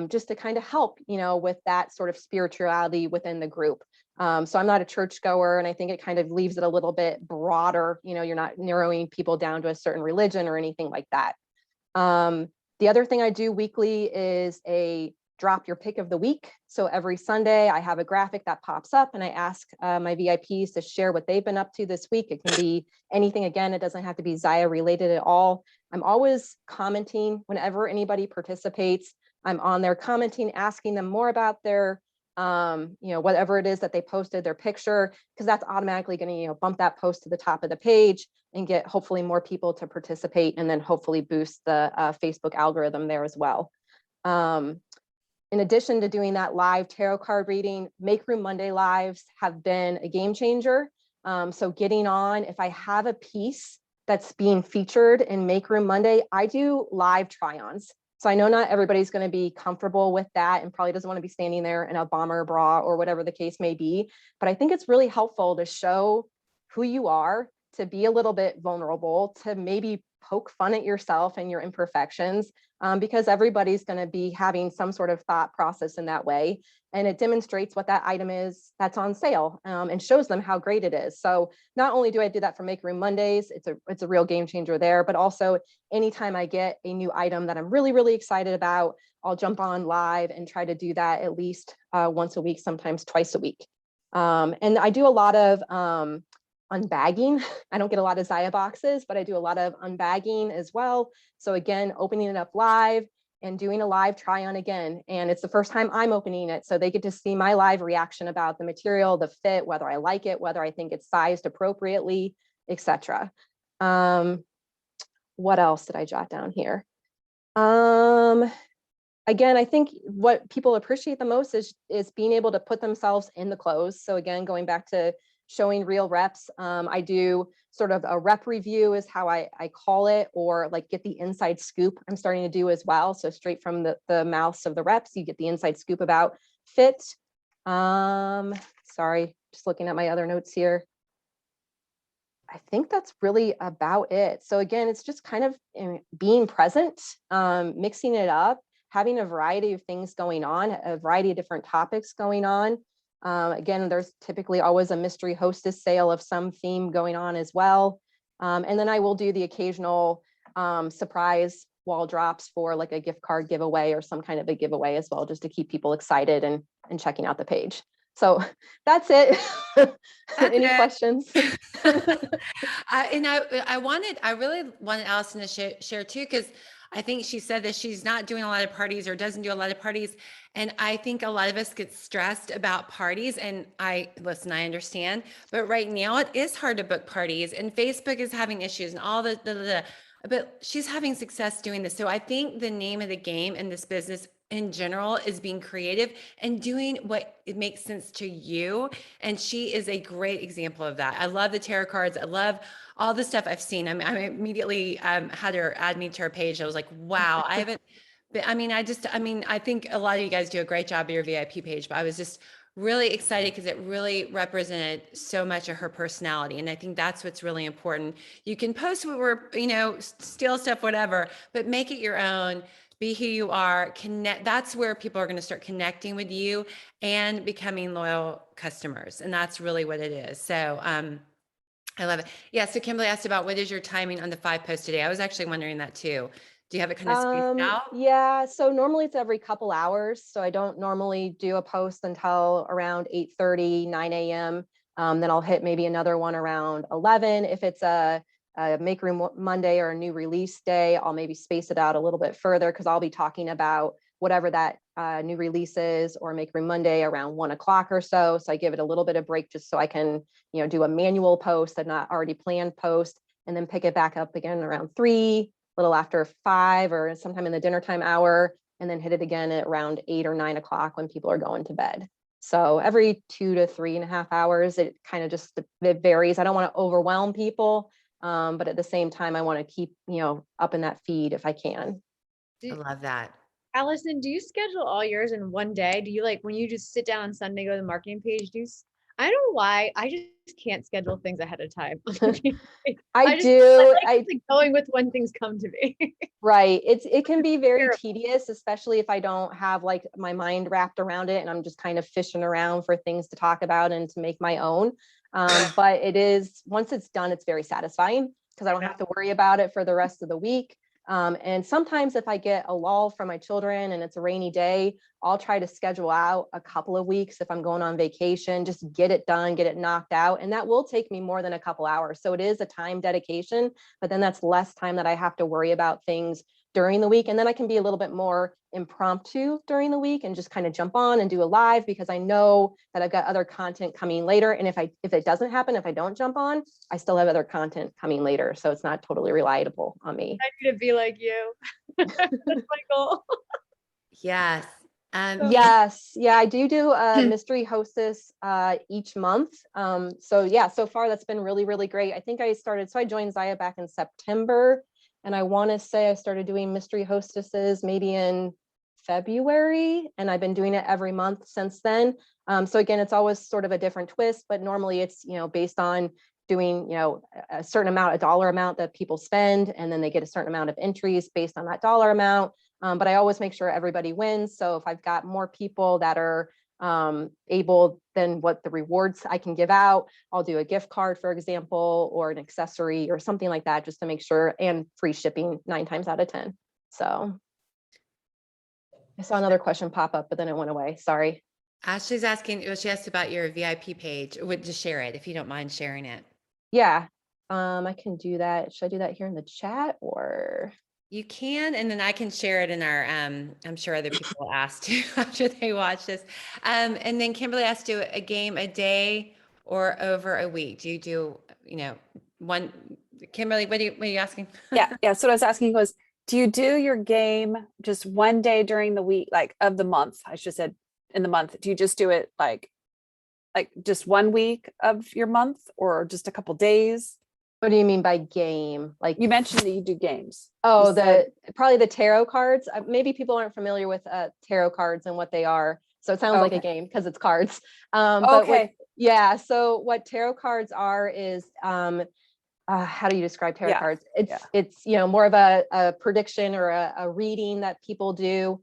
just to kind of help, with that sort of spirituality within the group. So I'm not a churchgoer, and I think it kind of leaves it a little bit broader. You're not narrowing people down to a certain religion or anything like that. The other thing I do weekly is a drop your pick of the week. So every Sunday I have a graphic that pops up, and I ask my VIPs to share what they've been up to this week. It can be anything. Again, it doesn't have to be Zyia related at all. I'm always commenting whenever anybody participates. I'm on there commenting, asking them more about their whatever it is that they posted, their picture, because that's automatically going to, bump that post to the top of the page and get hopefully more people to participate, and then hopefully boost the Facebook algorithm there as well. In addition to doing that live tarot card reading, Make Room Monday lives have been a game changer. So getting on, if I have a piece that's being featured in Make Room Monday, I do live try-ons. So I know not everybody's going to be comfortable with that and probably doesn't want to be standing there in a bomber bra or whatever the case may be. But I think it's really helpful to show who you are to be a little bit vulnerable, to maybe poke fun at yourself and your imperfections, because everybody's going to be having some sort of thought process in that way. And it demonstrates what that item is that's on sale, and shows them how great it is. So not only do I do that for Make Room Mondays, it's a real game changer there, but also anytime I get a new item that I'm really, really excited about, I'll jump on live and try to do that at least once a week, sometimes twice a week. And I do a lot of unbagging. I don't get a lot of Zyia boxes, but I do a lot of unbagging as well. So again, opening it up live and doing a live try on again. And it's the first time I'm opening it, so they get to see my live reaction about the material, the fit, whether I like it, whether I think it's sized appropriately, etc. What else did I jot down here? Again, I think what people appreciate the most is being able to put themselves in the clothes. So again, going back to showing real reps, I do sort of a rep review is how I call it, or like get the inside scoop I'm starting to do as well. So straight from the mouths of the reps, you get the inside scoop about fit. Sorry, just looking at my other notes here. I think that's really about it. So again, it's just kind of being present, mixing it up, having a variety of things going on, a variety of different topics going on. Again, there's typically always a mystery hostess sale of some theme going on as well. And then I will do the occasional surprise wall drops for like a gift card giveaway or some kind of a giveaway as well, just to keep people excited and checking out the page. So that's it. Any questions? I really wanted Allyson to share too, because I think she said that she's not doing a lot of parties or doesn't do a lot of parties. And I think a lot of us get stressed about parties, and I understand, but right now it is hard to book parties, and Facebook is having issues and all but she's having success doing this. So I think the name of the game in this business in general is being creative and doing what it makes sense to you. And she is a great example of that. I love the tarot cards. I love all the stuff I've seen. I immediately had her add me to her page. I was like, wow, I haven't been, I think a lot of you guys do a great job of your VIP page, but I was just really excited because it really represented so much of her personality. And I think that's what's really important. You can post what we're, steal stuff, whatever, but make it your own. Be who you are, connect. That's where people are going to start connecting with you and becoming loyal customers. And that's really what it is. So I love it. Yeah. So Kimberly asked about what is your timing on the 5 posts today? I was actually wondering that too. Do you have it kind of spaced out? Yeah, so normally it's every couple hours. So I don't normally do a post until around 8:30, 9 a.m. Then I'll hit maybe another one around 11. If it's a Make Room Monday or a new release day, I'll maybe space it out a little bit further, because I'll be talking about whatever that new release is, or Make Room Monday around 1 o'clock or so. So I give it a little bit of break just so I can, do a manual post and not already planned post, and then pick it back up again around 3, little after 5, or sometime in the dinner time hour, and then hit it again at around 8 or 9 o'clock when people are going to bed. So every 2 to 3.5 hours, it kind of just, it varies. I don't want to overwhelm people, but at the same time, I want to keep, up in that feed if I can. I love that. Allyson, do you schedule all yours in one day? Do you, like, when you just sit down on Sunday, go to the marketing page, I don't know why, I just can't schedule things ahead of time. I do. I like going with when things come to me. Right. It can be very tedious, especially if I don't have like my mind wrapped around it and I'm just kind of fishing around for things to talk about and to make my own. But it is, once it's done, it's very satisfying because I don't have to worry about it for the rest of the week. And sometimes if I get a lull from my children and it's a rainy day, I'll try to schedule out a couple of weeks if I'm going on vacation, just get it done, get it knocked out. And that will take me more than a couple hours. So it is a time dedication, but then that's less time that I have to worry about things during the week. And then I can be a little bit more impromptu during the week and just kind of jump on and do a live because I know that I've got other content coming later. And if it doesn't happen, if I don't jump on, I still have other content coming later. So it's not totally reliable on me. I need to be like you. That's my goal. Yes. Yes. Yeah, I do a mystery hostess each month. So yeah, so far that's been really, really great. I think I joined Zyia back in September. And I want to say I started doing mystery hostesses maybe in February, and I've been doing it every month since then. So again, it's always sort of a different twist, but normally it's, based on doing, a certain amount, a dollar amount that people spend, and then they get a certain amount of entries based on that dollar amount. But I always make sure everybody wins. So if I've got more people that are able than what the rewards I can give out, I'll do a gift card, for example, or an accessory or something like that, just to make sure, and free shipping 9 times out of 10. So I saw another question pop up, but then it went away. Sorry. Ashley's asking, well, she asked about your VIP page. Would just share it if you don't mind sharing it. Yeah, I can do that. Should I do that here in the chat or? You can, and then I can share it in our, I'm sure other people will ask too after they watch this. And then Kimberly asked, do a game a day or over a week? Do you do, one, Kimberly, what are you asking? Yeah. So what I was asking was, do you do your game just one day during the week, like of the month? I should have said in the month. Do you just do it like just 1 week of your month, or just a couple days? What do you mean by game? Like You mentioned that you do games. Oh, You said- probably the tarot cards. Maybe people aren't familiar with tarot cards and what they are. So it sounds like a game because it's cards. But okay. so what tarot cards are is, how do you describe tarot cards? It's more of a prediction or a reading that people do.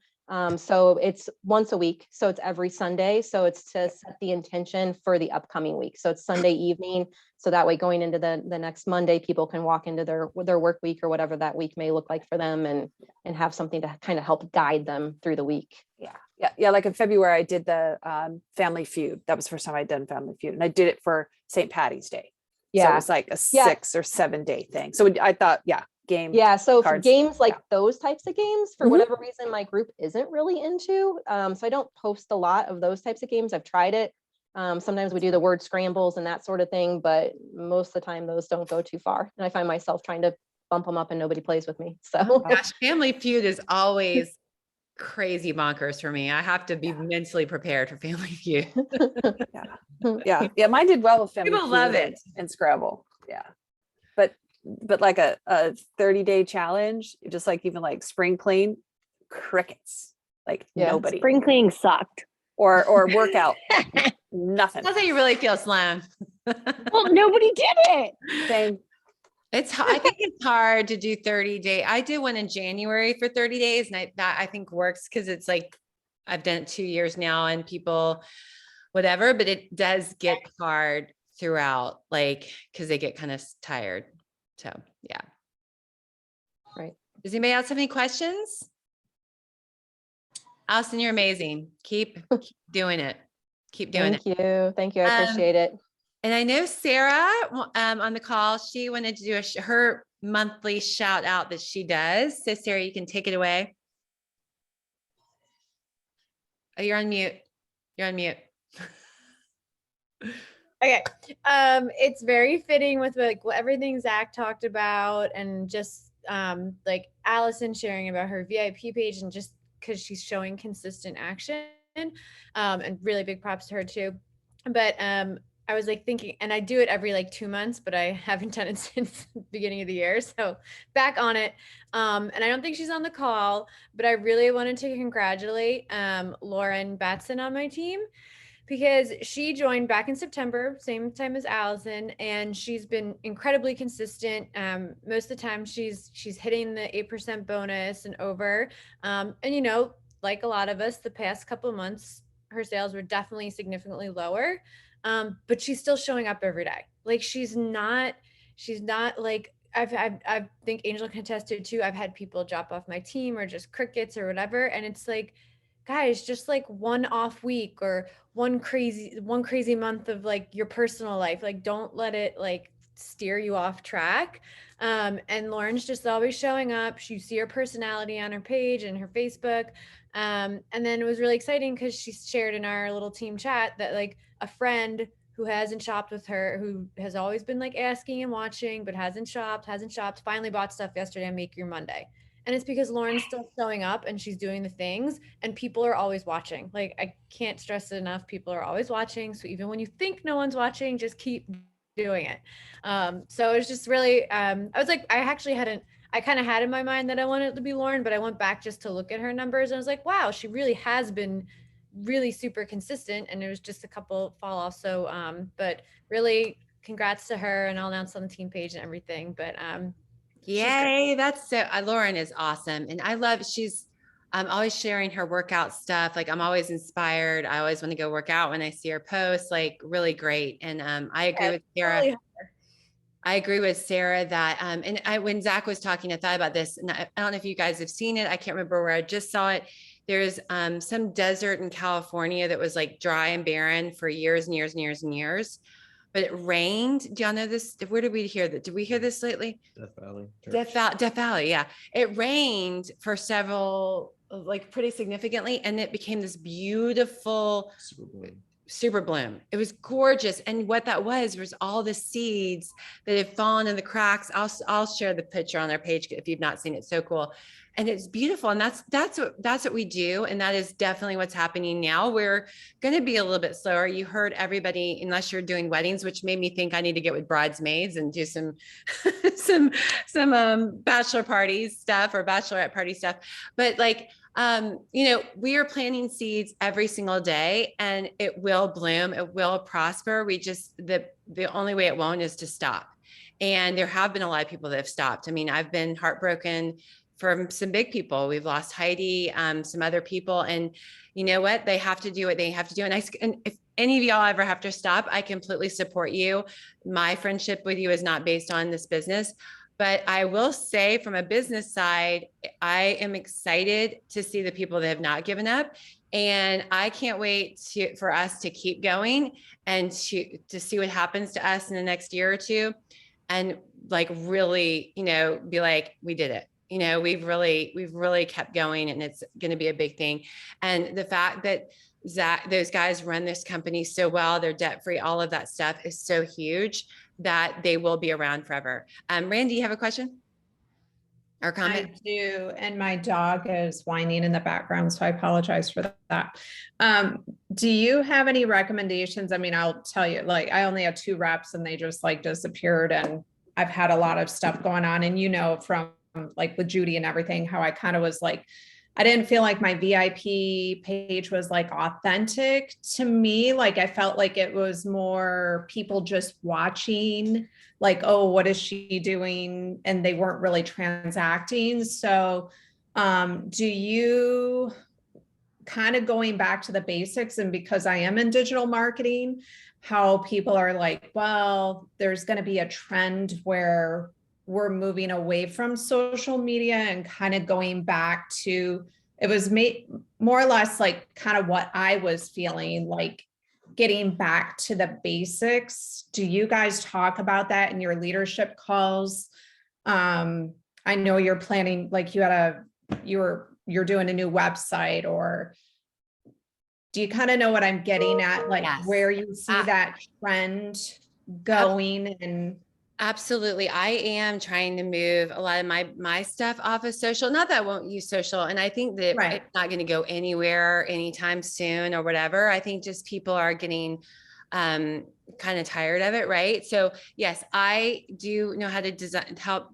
So it's once a week. So it's every Sunday. So it's to set the intention for the upcoming week. So it's Sunday evening. So that way going into the next Monday, people can walk into their work week or whatever that week may look like for them, and have something to kind of help guide them through the week. Yeah. Like in February, I did the Family Feud. That was the first time I'd done Family Feud, and I did it for St. Patty's Day. So it was like a 6 or 7 day thing. So I thought, game. Yeah. So for cards, games like those types of games, for Mhm. whatever reason, my group isn't really into. So I don't post a lot of those types of games. I've tried it. Sometimes we do the word scrambles and that sort of thing, but most of the time those don't go too far. And I find myself trying to bump them up and nobody plays with me. So Gosh, Family Feud is always crazy bonkers for me. I have to be mentally prepared for Family Feud. Yeah. Mine did well with Family People Feud love it. and Scrabble. Yeah. But like a 30-day challenge, just like even like spring clean, crickets, like nobody. Spring cleaning sucked. Or workout, nothing. That's how you really feel, Sloan. Well, nobody did it. Same. I think it's hard to do 30-day. I did one in January for 30 days, and that I think works because it's like I've done it 2 years now, and people, whatever, but it does get hard throughout, like, because they get kind of tired. So yeah. Right. Does anybody else have any questions? Allyson, you're amazing. Keep doing it. Keep doing it. Thank you. I appreciate it. And I know Sarah on the call, she wanted to do her monthly shout out that she does. So Sarah, you can take it away. Oh, you're on mute. You're on mute. Okay. It's very fitting with like everything Zach talked about, and just like Allyson sharing about her VIP page, and just because she's showing consistent action, and really big props to her too. But I was like thinking, and I do it every like 2 months, but I haven't done it since the beginning of the year. So back on it. And I don't think she's on the call, but I really wanted to congratulate Lauren Batson on my team, because she joined back in September, same time as Allyson, and she's been incredibly consistent. Most of the time she's hitting the 8% bonus and over. And like a lot of us, the past couple of months, her sales were definitely significantly lower. But she's still showing up every day. Like she's not like, I think Angel can attest to too. I've had people drop off my team or just crickets or whatever. And it's like, guys, just like one off week or one crazy month of like your personal life. Like, don't let it like steer you off track. And Lauren's just always showing up. You see her personality on her page and her Facebook. And then it was really exciting because she shared in our little team chat that like a friend who hasn't shopped with her, who has always been like asking and watching, but hasn't shopped, finally bought stuff yesterday on Make Your Monday. And it's because Lauren's still showing up and she's doing the things, and people are always watching. Like, I can't stress it enough. People are always watching. So even when you think no one's watching, just keep doing it. So it was just really, I was like, I kind of had in my mind that I wanted it to be Lauren, but I went back just to look at her numbers, and I was like, wow, she really has been really super consistent, and it was just a couple fall offs. So, but really congrats to her, and I'll announce on the team page and everything. But Yay. That's so, Lauren is awesome. And I love, she's always sharing her workout stuff. Like I'm always inspired. I always want to go work out when I see her post, like really great. And I agree with Sarah. totally. I agree with Sarah that, when Zach was talking, I thought about this, and I don't know if you guys have seen it. I can't remember where I just saw it. There's some desert in California that was like dry and barren for years and years and years and years, but it rained. Do y'all know this? Where did we hear that? Did we hear this lately? Death Valley. Death Valley. Yeah. It rained for several, like pretty significantly, and it became this beautiful super bloom. It was gorgeous. And what that was all the seeds that had fallen in the cracks. I'll share the picture on our page if you've not seen it. So cool. And it's beautiful. And that's what we do. And that is definitely what's happening now. We're going to be a little bit slower. You heard everybody, unless you're doing weddings, which made me think I need to get with bridesmaids and do some, some bachelor party stuff or bachelorette party stuff. But like, we are planting seeds every single day, and it will bloom. It will prosper. We just, the only way it won't is to stop. And there have been a lot of people that have stopped. I mean, I've been heartbroken from some big people. We've lost Heidi, some other people, and you know what? They have to do what they have to do. And if any of y'all ever have to stop, I completely support you. My friendship with you is not based on this business. But I will say from a business side, I am excited to see the people that have not given up. And I can't wait for us to keep going and to see what happens to us in the next year or two. And like really, be like, we did it. We've really kept going, and it's going to be a big thing. And the fact that those guys run this company so well, they're debt free, all of that stuff is so huge that they will be around forever. Randy, you have a question or comment? I do, and my dog is whining in the background, so I apologize for that. Do you have any recommendations? I mean, I'll tell you, like, I only had 2 reps and they just like disappeared, and I've had a lot of stuff going on. And from like with Judy and everything, how I kind of was like, I didn't feel like my VIP page was like authentic to me. Like I felt like it was more people just watching, like, oh, what is she doing? And they weren't really transacting. So do you, kind of going back to the basics, and because I am in digital marketing, how people are like, well, there's going to be a trend where we're moving away from social media and kind of going back to, it was more or less like kind of what I was feeling, like getting back to the basics. Do you guys talk about that in your leadership calls? I know you're planning, like you're doing a new website, or do you kind of know what I'm getting at? Like Yes. Where you see that trend going? And absolutely. I am trying to move a lot of my stuff off of social. Not that I won't use social. And I think that it's not going to go anywhere anytime soon or whatever. I think just people are getting kind of tired of it. Right. So yes, I do know how to help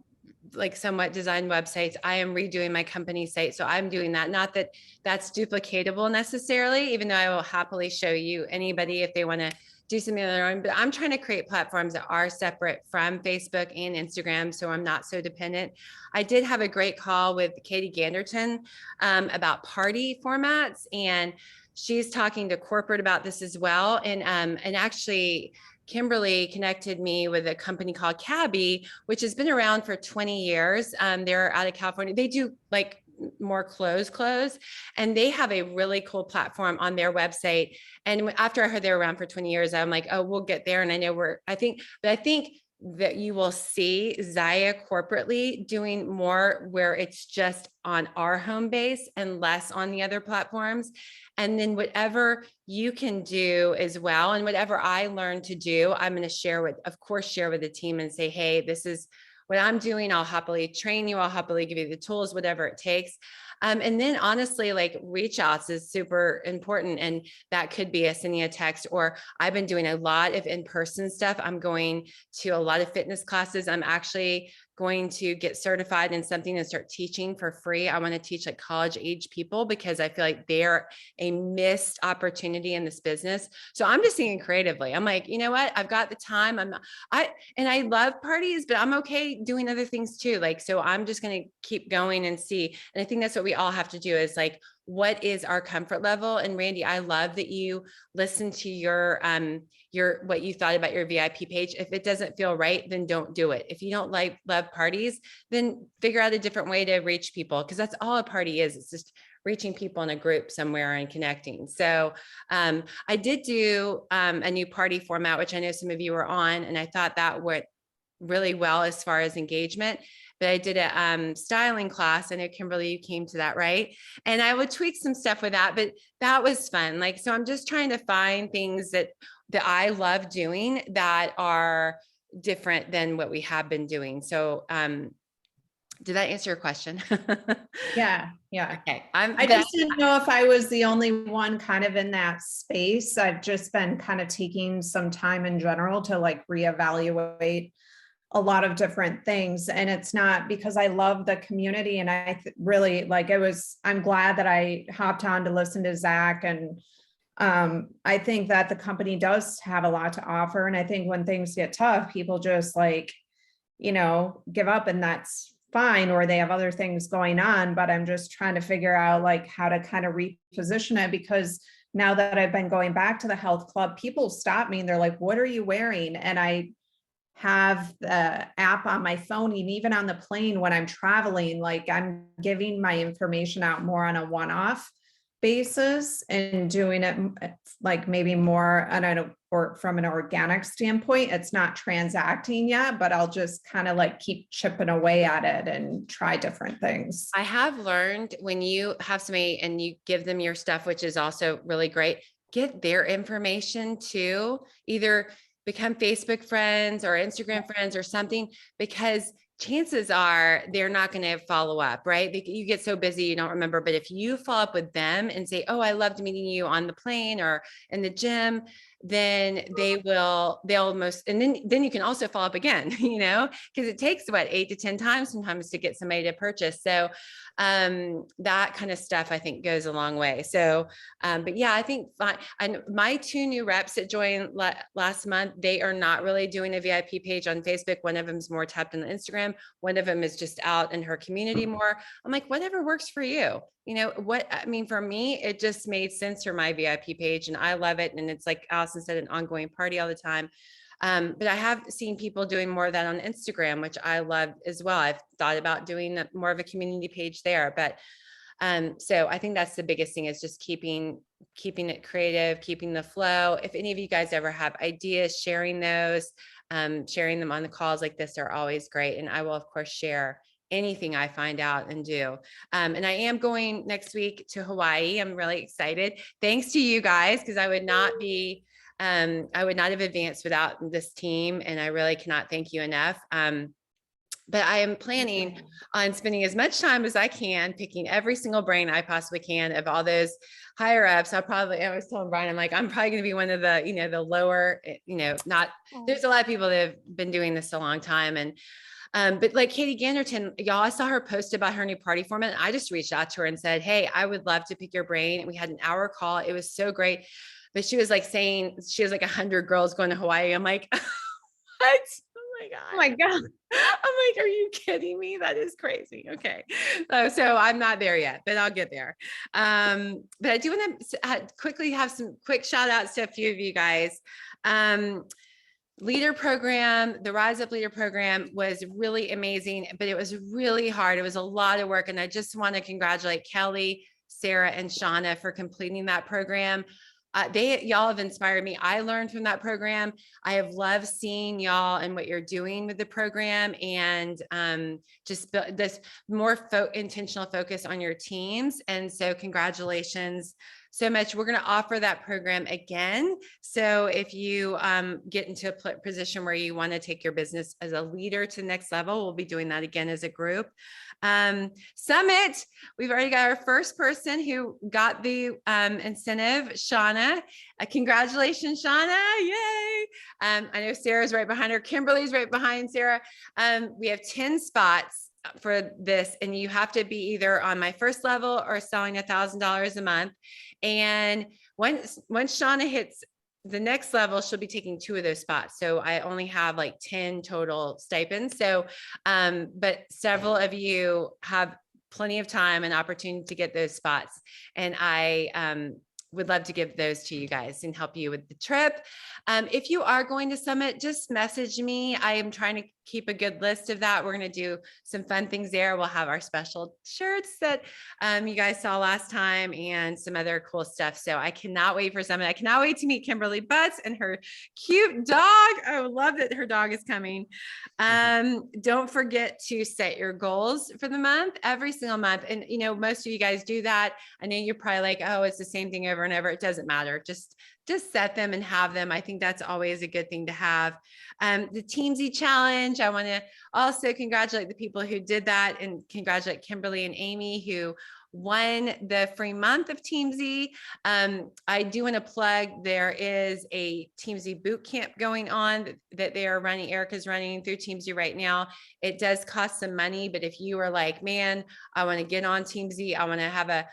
like somewhat design websites. I am redoing my company site. So I'm doing that. Not that that's duplicatable necessarily, even though I will happily show you anybody if they want to do something of their own, but I'm trying to create platforms that are separate from Facebook and Instagram, so I'm not so dependent. I did have a great call with Katie Ganderton about party formats, and she's talking to corporate about this as well. And actually, Kimberly connected me with a company called Cabby, which has been around for 20 years. They're out of California. They do like more clothes, and they have a really cool platform on their website. And after I heard they were around for 20 years, I'm like, oh, we'll get there. And I know I think that you will see Zyia corporately doing more where it's just on our home base and less on the other platforms. And then whatever you can do as well, and whatever I learned to do, I'm going to share with the team and say, hey, this is what I'm doing. I'll happily train you. I'll happily give you the tools, whatever it takes. And then honestly, like reach outs is super important. And that could be sending a text, or I've been doing a lot of in-person stuff. I'm going to a lot of fitness classes. I'm actually going to get certified in something and start teaching for free. I want to teach like college age people because I feel like they're a missed opportunity in this business. So I'm just thinking creatively. I'm like, you know what? I've got the time. I love parties, but I'm okay doing other things too. Like, so I'm just going to keep going and see. And I think that's what we all have to do is like, what is our comfort level? And Randy, I love that you listen to your what you thought about your VIP page. If it doesn't feel right, then don't do it. If you don't love parties, then figure out a different way to reach people. Cause that's all a party is. It's just reaching people in a group somewhere and connecting. So I did do a new party format, which I know some of you were on, and I thought that went really well as far as engagement. But I did a styling class. I know Kimberly, you came to that, right? And I would tweak some stuff with that, but that was fun. Like, so I'm just trying to find things that I love doing that are different than what we have been doing. So did that answer your question? Yeah. Okay. I just didn't know if I was the only one kind of in that space. I've just been kind of taking some time in general to like reevaluate a lot of different things. And it's not because I love the community. And I really like I'm glad that I hopped on to listen to Zach. And I think that the company does have a lot to offer. And I think when things get tough, people just like, give up, and that's fine, or they have other things going on. But I'm just trying to figure out like how to kind of reposition it, because now that I've been going back to the health club, people stop me and they're like, what are you wearing? And I have the app on my phone, and even on the plane when I'm traveling, like I'm giving my information out more on a one-off basis and doing it like maybe more, I don't know, or from an organic standpoint. It's not transacting yet, but I'll just kind of like keep chipping away at it and try different things. I have learned when you have somebody and you give them your stuff, which is also really great, get their information too. Either become Facebook friends or Instagram friends or something, because chances are they're not going to follow up, right? You get so busy, you don't remember. But if you follow up with them and say, oh, I loved meeting you on the plane or in the gym, then they'll most, and then you can also follow up again, because it takes 8 to 10 times sometimes to get somebody to purchase. So that kind of stuff I think goes a long way. So, but yeah, I think and my 2 new reps that joined last month, they are not really doing a VIP page on Facebook. One of them is more tapped on Instagram. One of them is just out in her community more. I'm like, whatever works for you. For me, it just made sense for my VIP page, and I love it. And it's like Allyson said, an ongoing party all the time. But I have seen people doing more of that on Instagram, which I love as well. I've thought about doing more of a community page there, but so I think that's the biggest thing, is just keeping it creative, keeping the flow. If any of you guys ever have ideas, sharing those, sharing them on the calls like this are always great. And I will of course share anything I find out and do. And I am going next week to Hawaii. I'm really excited. Thanks to you guys, because I would not have advanced without this team. And I really cannot thank you enough. But I am planning on spending as much time as I can, picking every single brain I possibly can of all those higher ups. I was telling Brian, I'm like, I'm probably going to be one of the, the lower, there's a lot of people that have been doing this a long time. And but like Katie Ganderton, y'all, I saw her post about her new party format. I just reached out to her and said, hey, I would love to pick your brain. And we had an hour call. It was so great. But she was like saying she has like 100 girls going to Hawaii. I'm like, what? Oh my God. I'm like, are you kidding me? That is crazy. Okay. So I'm not there yet, but I'll get there. But I do want to quickly have some quick shout outs to a few of you guys. Leader program, the Rise Up Leader program was really amazing, but it was really hard. It was a lot of work. And I just want to congratulate Kelly, Sarah, and Shauna for completing that program. Y'all have inspired me. I learned from that program. I have loved seeing y'all and what you're doing with the program, and just this more intentional focus on your teams. And so congratulations so much. We're going to offer that program again. So if you get into a position where you want to take your business as a leader to the next level, we'll be doing that again as a group. Summit, we've already got our first person who got the incentive, Shauna. Congratulations, Shauna. Yay. I know Sarah's right behind her. Kimberly's right behind Sarah. We have 10 spots for this, and you have to be either on my first level or selling $1,000 a month. And once Shauna hits the next level, she'll be taking 2 of those spots. So I only have like 10 total stipends. So, but several of you have plenty of time and opportunity to get those spots. And I would love to give those to you guys and help you with the trip. If you are going to Summit, just message me. I am trying to keep a good list of that. We're going to do some fun things there. We'll have our special shirts that you guys saw last time and some other cool stuff. So I cannot wait for Summit. I cannot wait to meet Kimberly Butts and her cute dog. I love that her dog is coming. Don't forget to set your goals for the month, every single month. And, you know, most of you guys do that. I know you're probably like, oh, it's the same thing over and over. It doesn't matter. Just set them and have them. I think that's always a good thing to have. The Teamsy challenge, I want to also congratulate the people who did that and congratulate Kimberly and Amy who won the free month of Teamsy. I do want to plug, there is a Teamsy boot camp going on that they are running. Erica's running through Teamsy right now. It does cost some money, but if you are like, man, I want to get on Teamsy, I want to have a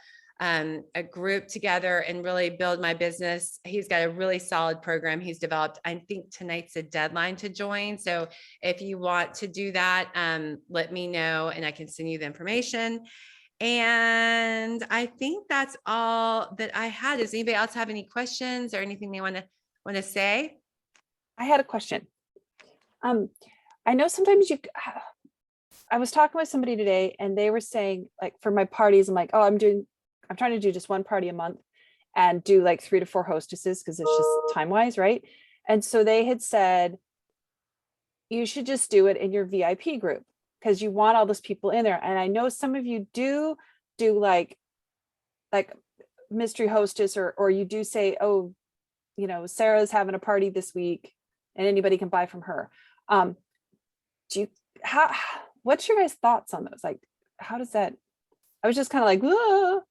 group together and really build my business. He's got a really solid program he's developed. I think tonight's a deadline to join. So if you want to do that, let me know and I can send you the information. And I think that's all that I had. Does anybody else have any questions or anything they want to say? I had a question. I know sometimes I was talking with somebody today and they were saying, like, for my parties, I'm like, oh, I'm trying to do just one party a month and do like 3 to 4 hostesses because it's just time wise, right? And so they had said, you should just do it in your VIP group because you want all those people in there. And I know some of you do like mystery hostess or you do say, oh, you know, Sarah's having a party this week and anybody can buy from her. What's your guys' thoughts on those? Like, how does that, I was just kind of like, whoa.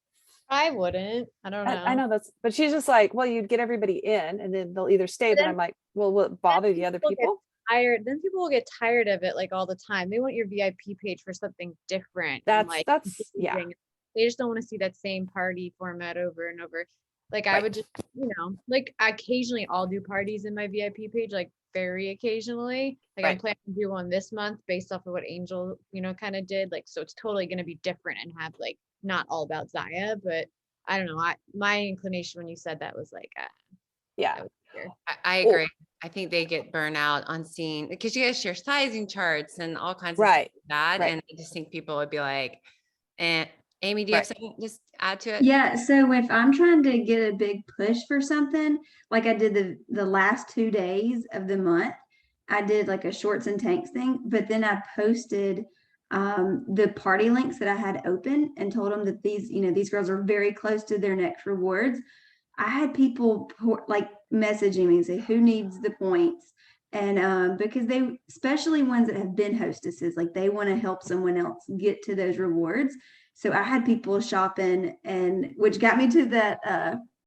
I wouldn't. I don't know. I know but she's just like, well, you'd get everybody in and then they'll either stay, but I'm like, well, will it bother the other people? Then people will get tired of it like all the time. They want your VIP page for something different. That's yeah. They just don't want to see that same party format over and over. Like I would just, you know, like occasionally I'll do parties in my VIP page, like very occasionally. Like I'm planning to do one this month based off of what Angel, you know, kind of did. Like, so it's totally going to be different and have like not all about Zyia, but I don't know. My inclination when you said that was like, yeah, I agree. I think they get burnt out on seeing because you guys share sizing charts and all kinds of stuff like that. And I just think people would be like, and Amy, do you have something just add to it? Yeah. So if I'm trying to get a big push for something, like I did the last 2 days of the month, I did like a shorts and tanks thing, but then I posted the party links that I had open and told them that these girls are very close to their next rewards. I had people like messaging me and say, who needs the points? And because they, especially ones that have been hostesses, like they want to help someone else get to those rewards. So I had people shopping, and which got me to that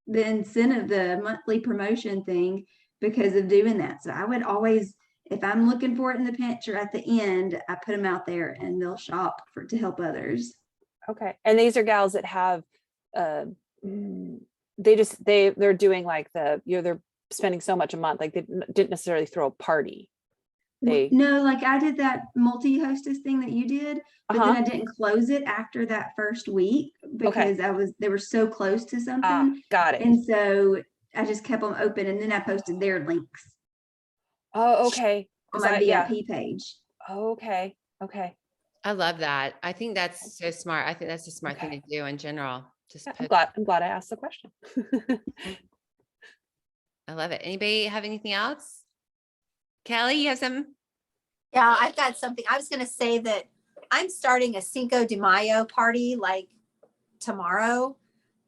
the incentive, the monthly promotion thing because of doing that. So I would always, if I'm looking for it in the picture at the end, I put them out there and they'll shop to help others. Okay. And these are gals that have they're doing like they're spending so much a month, like they didn't necessarily throw a party. No, like I did that multi-hostess thing that you did, but then I didn't close it after that first week because they were so close to something. Got it. And so I just kept them open, and then I posted their links. Oh, okay. On my VIP page. Okay. I love that. I think that's so smart. I think that's a smart thing to do in general. I'm glad I asked the question. I love it. Anybody have anything else? Kelly, you have some? Yeah, I've got something. I was going to say that I'm starting a Cinco de Mayo party like tomorrow,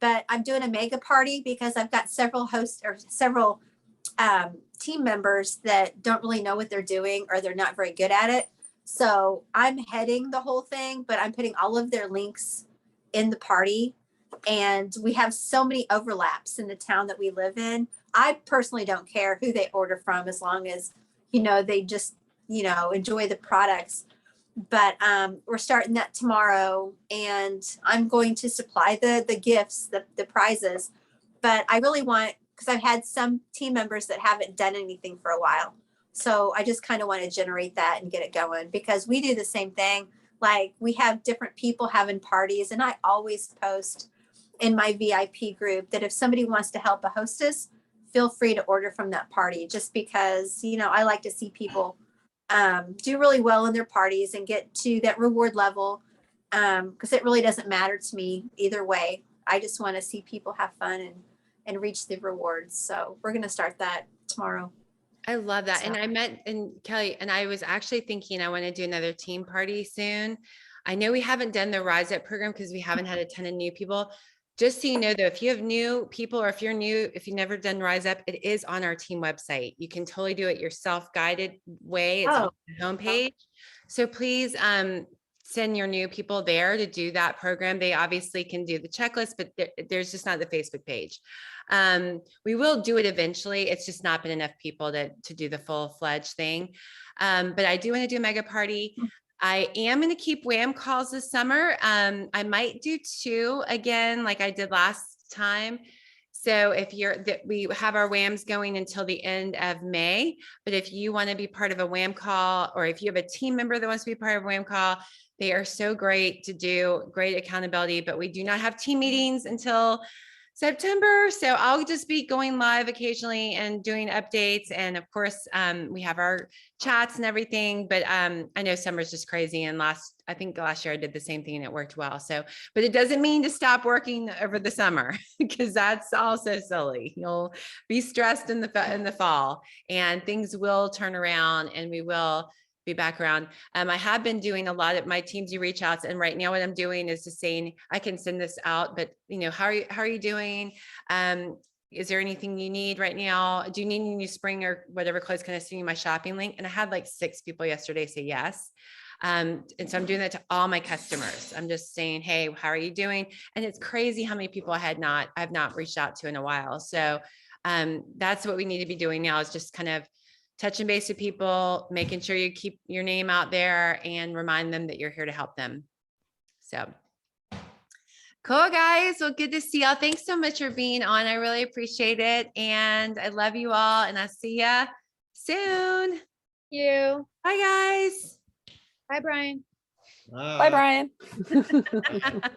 but I'm doing a mega party because I've got several hosts or several team members that don't really know what they're doing or they're not very good at it. So I'm heading the whole thing, but I'm putting all of their links in the party. And we have so many overlaps in the town that we live in. I personally don't care who they order from as long as, they just, enjoy the products. But we're starting that tomorrow, and I'm going to supply the gifts, the prizes. But I really want, because I've had some team members that haven't done anything for a while. So I just kind of want to generate that and get it going, because we do the same thing. Like, we have different people having parties, and I always post in my VIP group that if somebody wants to help a hostess, feel free to order from that party, just because, I like to see people do really well in their parties and get to that reward level. Because it really doesn't matter to me either way. I just want to see people have fun and reach the rewards. So we're going to start that tomorrow. I love that. So- And I met and Kelly, and I was actually thinking I want to do another team party soon. I know we haven't done the Rise Up program because we haven't had a ton of new people. Just so you know, though, if you have new people, or if you're new, if you've never done Rise Up, it is on our team website. You can totally do it your self-guided way. It's on the homepage. So please send your new people there to do that program. They obviously can do the checklist, but there's just not the Facebook page. We will do it eventually. It's just not been enough people to do the full-fledged thing. But I do want to do a mega party. I am going to keep WHAM calls this summer. I might do 2 again, like I did last time. So we have our WHAMs going until the end of May, but if you want to be part of a WHAM call, or if you have a team member that wants to be part of a WHAM call, they are so great to do, great accountability, but we do not have team meetings until September. So I'll just be going live occasionally and doing updates. And of course, we have our chats and everything, but I know summer's just crazy. And I think last year I did the same thing and it worked well. So, but it doesn't mean to stop working over the summer, because that's also silly. You'll be stressed in the fall, and things will turn around, and we will be back around. I have been doing a lot of my teams do reach outs, and right now what I'm doing is just saying, I can send this out, but how are you doing? Is there anything you need right now? Do you need any new spring or whatever clothes? Can I send you my shopping link? And I had like 6 people yesterday say yes. And so I'm doing that to all my customers. I'm just saying, hey, how are you doing? And it's crazy how many people I've not reached out to in a while. So that's what we need to be doing now, is just kind of touching base with people, making sure you keep your name out there and remind them that you're here to help them. So cool, guys. Well, good to see y'all. Thanks so much for being on. I really appreciate it. And I love you all. And I'll see ya soon. You. Bye, guys. Bye, Brian. Bye, Brian.